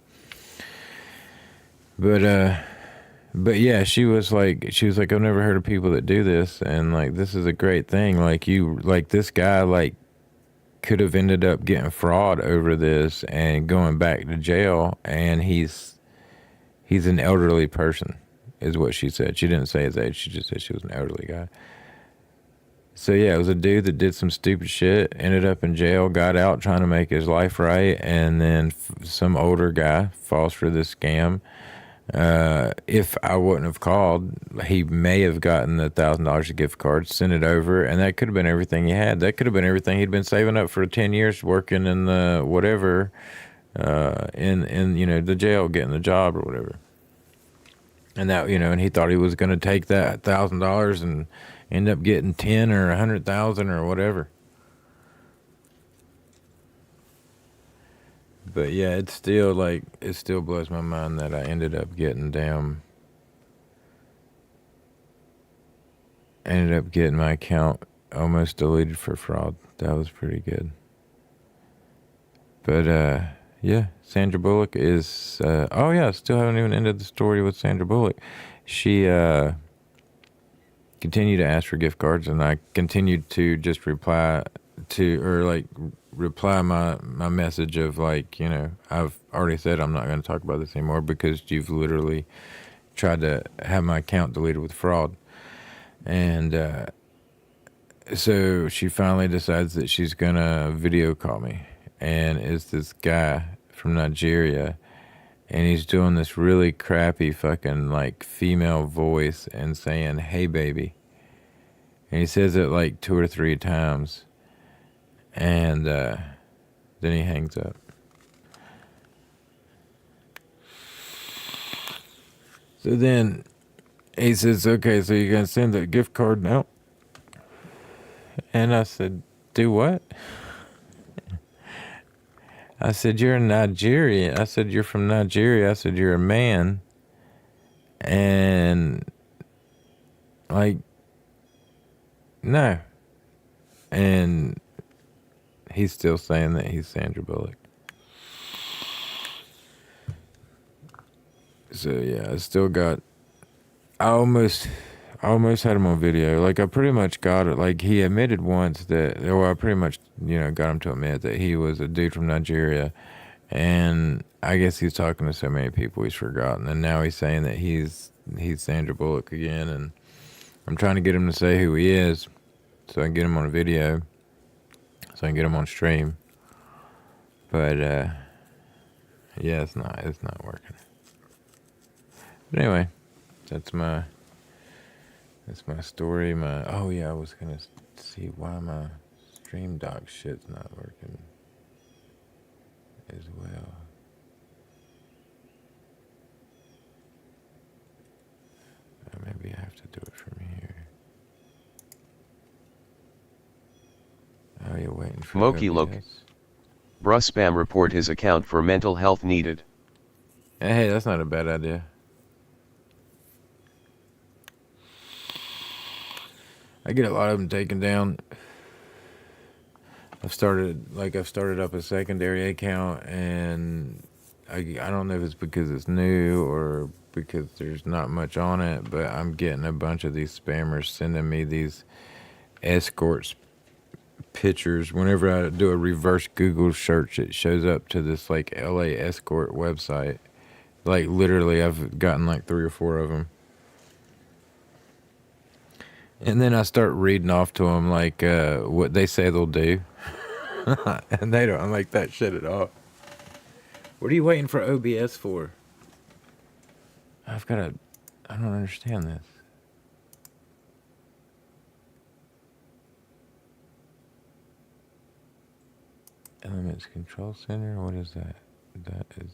But yeah, she was like, I've never heard of people that do this, and like, this is a great thing. Like this guy like could have ended up getting fraud over this and going back to jail, and he's an elderly person, is what she said. She didn't say his age. She just said she was an elderly guy. So yeah, it was a dude that did some stupid shit, ended up in jail, got out trying to make his life right, and then some older guy falls for this scam. If I wouldn't have called, he may have gotten the $1,000 of gift cards, sent it over, and that could have been everything he had. That could have been everything he'd been saving up for 10 years working in the whatever, in the jail, getting the job or whatever. And that, and he thought he was going to take that $1,000 and end up getting 10 or 100,000 or whatever. But yeah, it still blows my mind that I ended up getting my account almost deleted for fraud. That was pretty good. But yeah, Sandra Bullock is still haven't even ended the story with Sandra Bullock. She continued to ask for gift cards, and I continued to just reply my message of like, I've already said I'm not going to talk about this anymore because you've literally tried to have my account deleted with fraud. And so she finally decides that she's going to video call me, and it's this guy from Nigeria, and he's doing this really crappy fucking like female voice and saying, "Hey baby." And he says it like 2 or 3 times. And then he hangs up. So then he says, okay, so you're going to send that gift card now? And I said, do what? I said, you're in Nigeria. I said, you're from Nigeria. I said, you're a man. And like, no. And he's still saying that he's Sandra Bullock. So yeah, I almost had him on video. Like, I pretty much got it. Like, he admitted once that, I pretty much, got him to admit that he was a dude from Nigeria And I guess he's talking to so many people he's forgotten. And now he's saying that he's Sandra Bullock again. And I'm trying to get him to say who he is so I can get him on a video, so I can get him on stream. But yeah, it's not working. But anyway, that's my story. Oh yeah, I was gonna see why my stream dock shit's not working as well. Maybe I have to do it from here. Oh, you're waiting for Moki Look. OBS? Bruh spam report his account for mental health needed. Hey, that's not a bad idea. I get a lot of them taken down. I've started up a secondary account, and I don't know if it's because it's new or because there's not much on it, but I'm getting a bunch of these spammers sending me these escorts pictures. Whenever I do a reverse Google search, it shows up to this like LA escort website. Like literally, I've gotten like 3 or 4 of them. And then I start reading off to them like what they say they'll do. And they don't like that shit at all. What are you waiting for OBS for? I don't understand this. Elements Control Center, what is that? That is...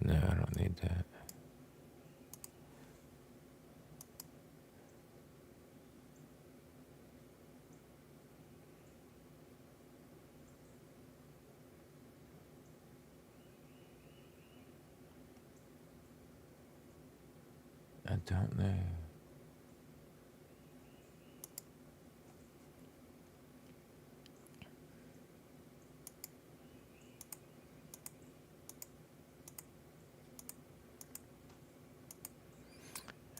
No, I don't need that. I don't know.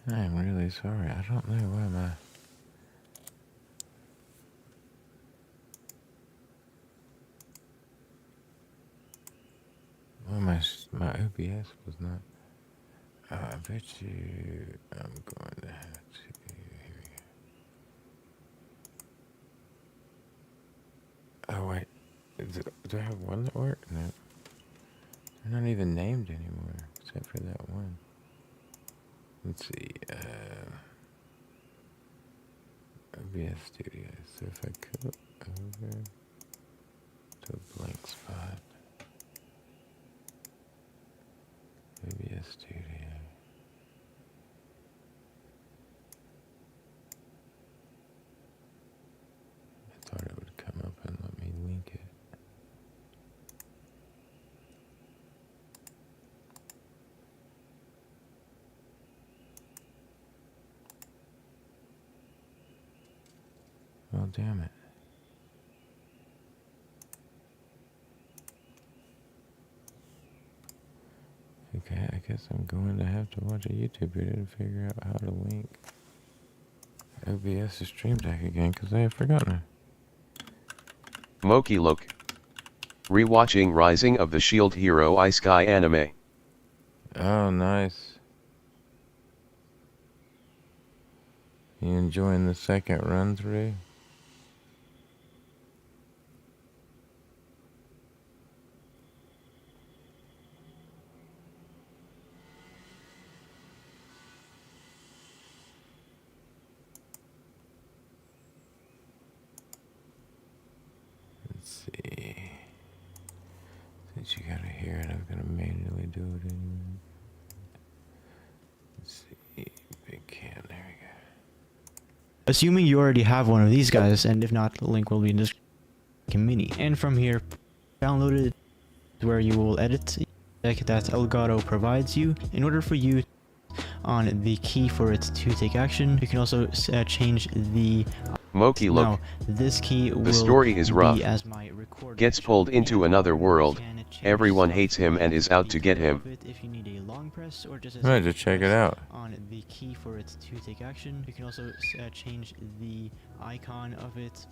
I'm really sorry. I don't know why my OBS was not. I bet you I'm going to have to. Here we go. Oh wait, do I have one that worked? No, they're not even named anymore, except for that one. Let's see, OBS Studio. So if I go over to a blank spot, OBS Studio. I thought it would come up and let me link it. Well, damn it. Okay, I guess I'm going to have to watch a YouTube video to figure out how to link OBS to Stream Deck again, because I have forgotten it. Moki Look. Rewatching Rising of the Shield Hero Ice Sky anime. Oh, nice. You enjoying the second run through? Let's see. Since you gotta hear it, I'm gonna manually do it anyway. Let's see. Big can, there we go. Assuming you already have one of these guys, and if not, the link will be in the description mini. And from here, download it where you will edit deck that Elgato provides you. In order for you on the key for it to take action, you can also change the Moki Look. Now, this key The story is rough. as my recorder. Gets pulled into another world. Everyone hates him and is out to get him. If you need a long press, or just a I might simple just check it press out. on the key for it to take action. You can also change the icon of it,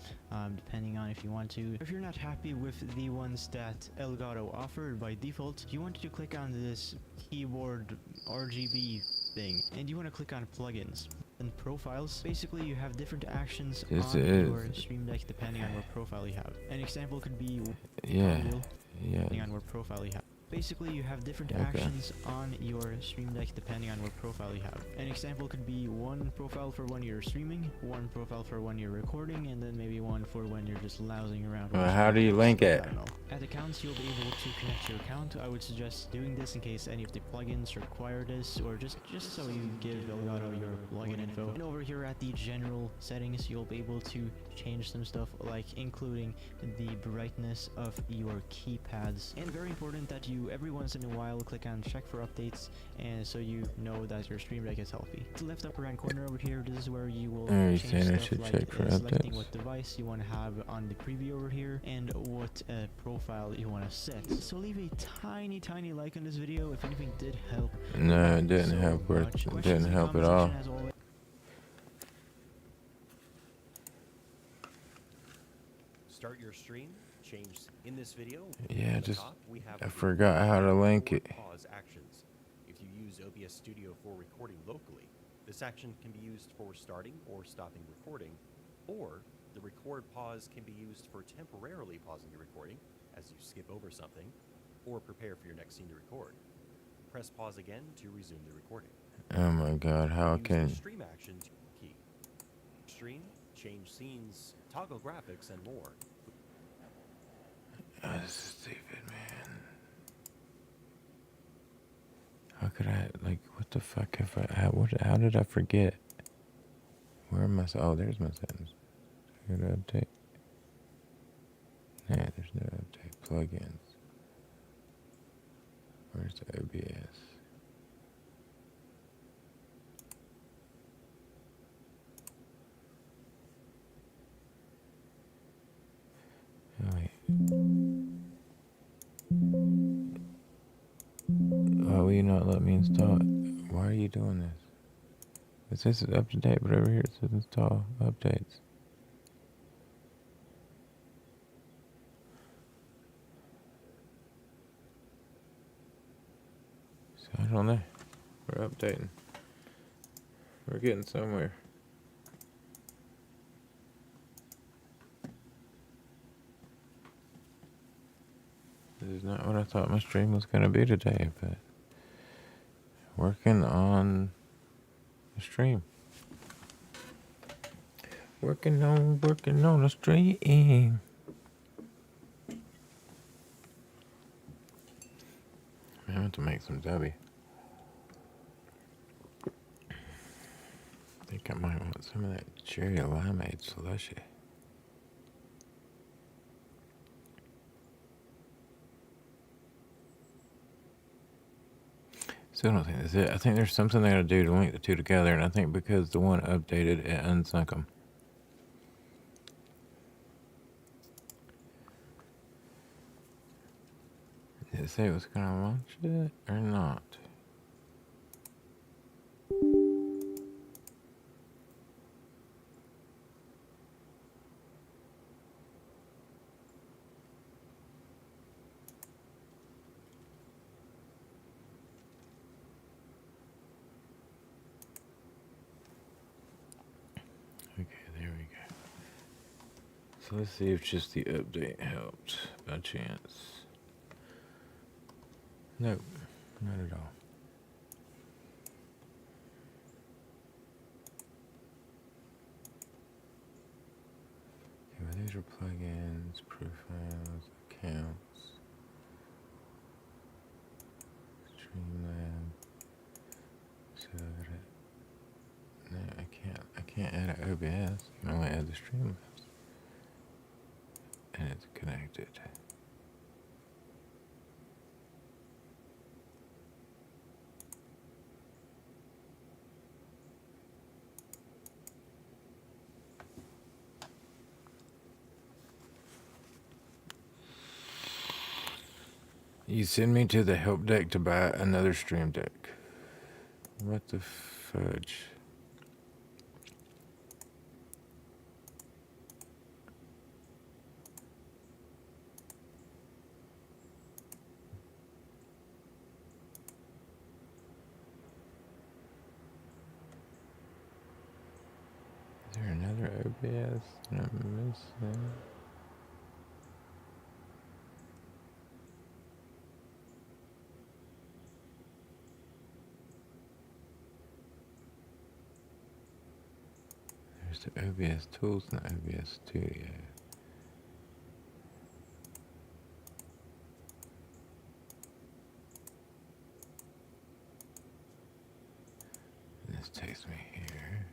depending on if you want to. If you're not happy with the ones that Elgato offered by default, you want to click on this keyboard RGB thing, and you want to click on plugins and profiles. Basically, you have different actions This on is- your Stream Deck depending on what profile you have. An example could be Yeah. wheel, Yeah. depending on what profile you have. Basically, you have different Okay. actions on your Stream Deck depending on what profile you have. An example could be one profile for when you're streaming, one profile for when you're recording, and then maybe one for when you're just lounging around. Well, watching how do you videos. link it? I don't know. At accounts, you'll be able to connect your account. I would suggest doing this in case any of the plugins require this, or just so you give Elgato your login info. And over here at the general settings, you'll be able to change some stuff, like including the brightness of your keypads. And very important that you every once in a while click on check for updates, and so you know that your Stream Deck is healthy. The left upper hand corner over here, this is where you will Are you change saying I stuff should like check for selecting updates? what device you want to have on the preview over here, and what profile you want to set. So leave a tiny like on this video if anything did help. No, it didn't so help. It much. Questions didn't in the help at comment all. section as always. Start your stream. Change in this video. Yeah, at the just top, we have I the forgot how to link record it. Pause actions. If you use OBS Studio for recording locally, this action can be used for starting or stopping recording, or the record pause can be used for temporarily pausing your recording as you skip over something, or prepare for your next scene to record. Press pause again to resume the recording. Oh my God, how Use the can? stream actions key. Stream, change scenes, toggle graphics, and more. Oh, this is stupid, man. How could I, like, what the fuck if I, how did I forget? Where am I, oh, there's my settings. Go to update. Nah, there's no update. Plugins. Where's the OBS? Oh, wait. Why will you not let me install it? Why are you doing this? It says it's up to date, but over here it says install updates. So I don't know. We're updating. We're getting somewhere. This is not what I thought my stream was going to be today, but working on the stream. Working on the stream. I have to make some W. I think I might want some of that cherry limeade slushy. Still don't think that's it. I think there's something they gotta do to link the two together, and I think because the one updated, it unsunk them. Did it say it was gonna launch it or not? Okay, there we go. So let's see if just the update helped by chance. Nope, not at all. Okay, well, these are plugins, profiles, accounts, Streamlab. So I gotta. No, I can't add an OBS. I can only add the Streamlabs. And it's connected. You send me to the help deck to buy another stream deck. What the fudge? Is there another OBS that I'm missing? There's the OBS tools and the OBS Studio. This takes me here.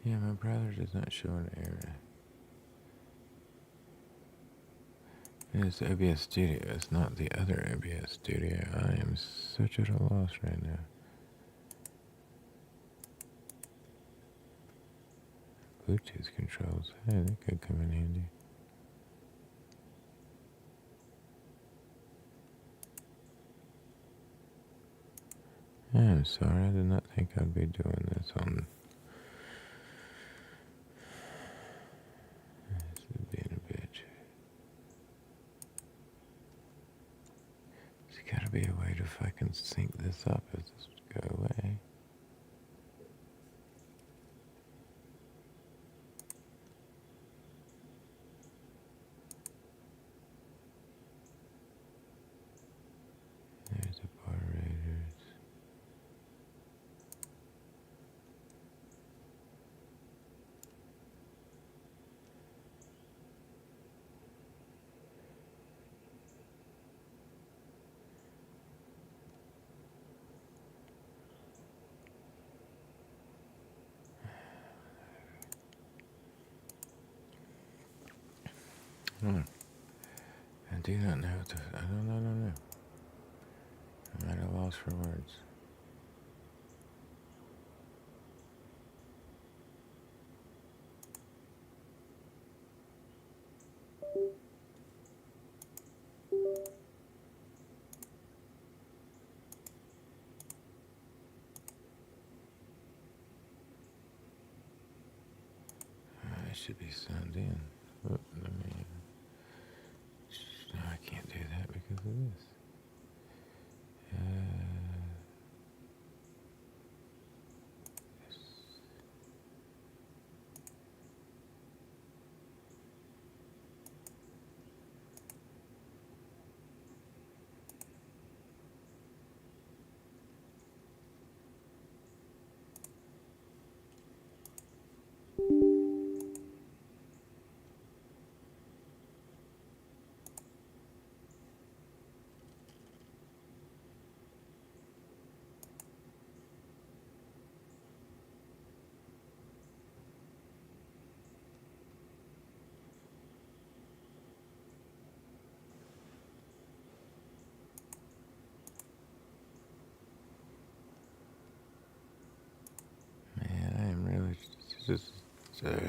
Yeah, my browser does not show an error. It is OBS Studio, it's not the other OBS Studio. I am such at a loss right now. Bluetooth controls, hey, that could come in handy. I'm sorry, I did not think I'd be doing this on... This is being a bitch. There's gotta be a way to fucking sync this up if this would go away. There's the moderators. I do not know what the... I don't know. I'm at a loss for words. I should be signed in. Oh, let me... No, I can't do that because of this.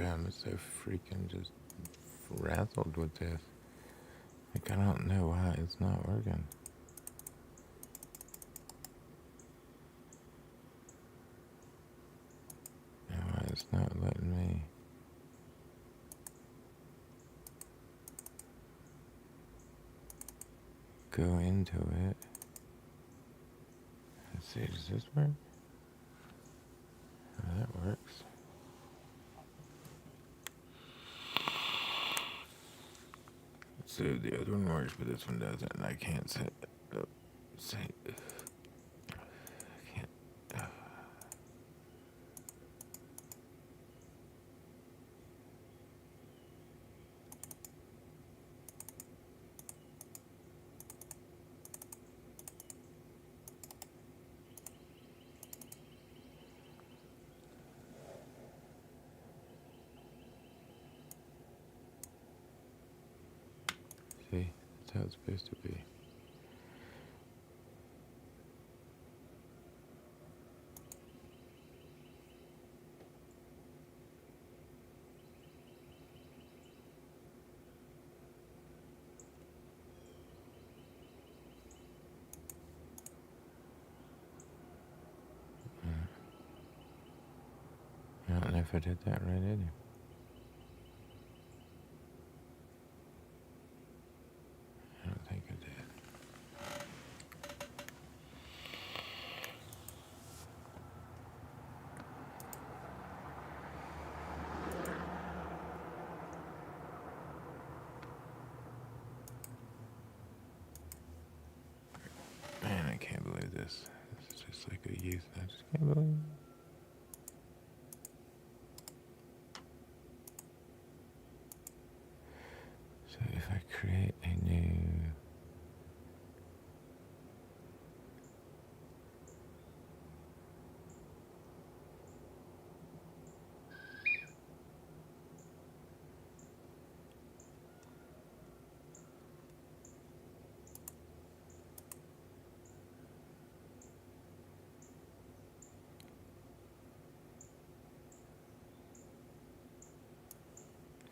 I'm so freaking just frazzled with this. Like, I don't know why it's not working. And why it's not letting me. Go into it. Let's see, does this work? Oh, that works. So the other one works, but this one doesn't, and I can't set up. I can't. That's how it's supposed to be. I don't know if I did that right either. I don't think I did. Man, I can't believe this. This is just like a youth. I just can't believe it. So if I create a new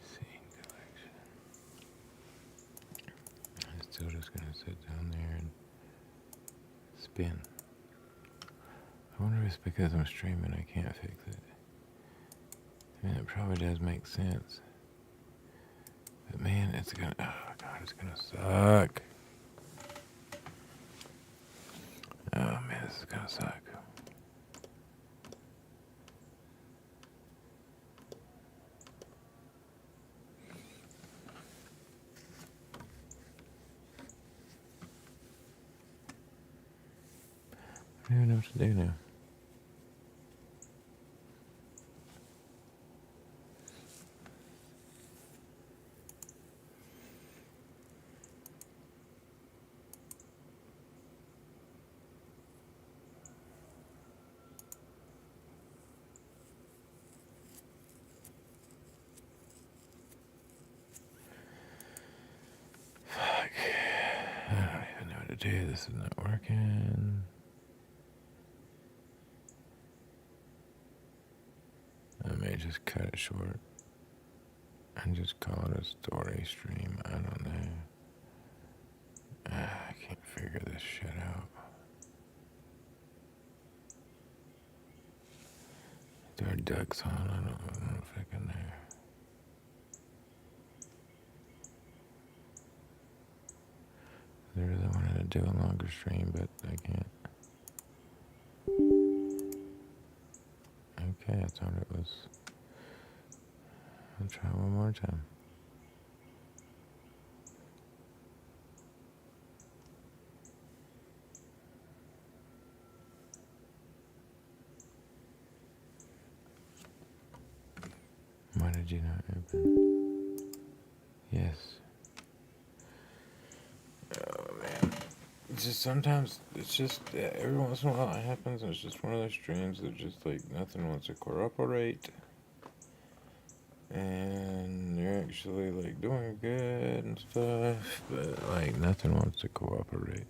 scene collection, I'm still just gonna sit down there and spin. I wonder if it's because I'm streaming I can't fix it. I mean, it probably does make sense. But man, it's gonna, oh god, it's gonna suck. Oh man, this is gonna suck. I don't even know what to do now. Fuck. I don't even know what to do. This is not working. I may just cut it short and just call it a story stream. I don't know. I can't figure this shit out. There are ducks on. I don't fucking know. I really wanted to do a longer stream, but I can't. Okay, I thought it was. I'll try one more time. Why did you not open? Yes. Oh man. It's just sometimes, it's just, every once in a while it happens and it's just one of those streams that just like nothing wants to cooperate. And you're actually like doing good and stuff, but like nothing wants to cooperate.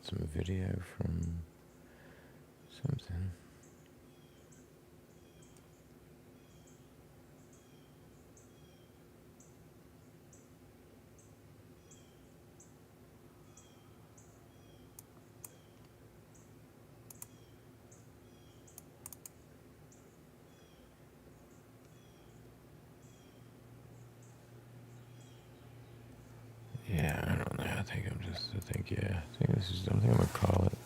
Some video from something. Yeah, I don't know. I think this is, I think I'm gonna call it.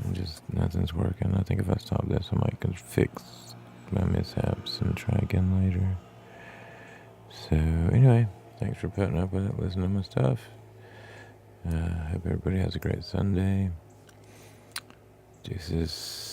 And just, nothing's working. I think if I stop this, I might can fix my mishaps and try again later. So, anyway, Thanks for putting up with it, listening to my stuff. Hope everybody has a great Sunday. Deuces.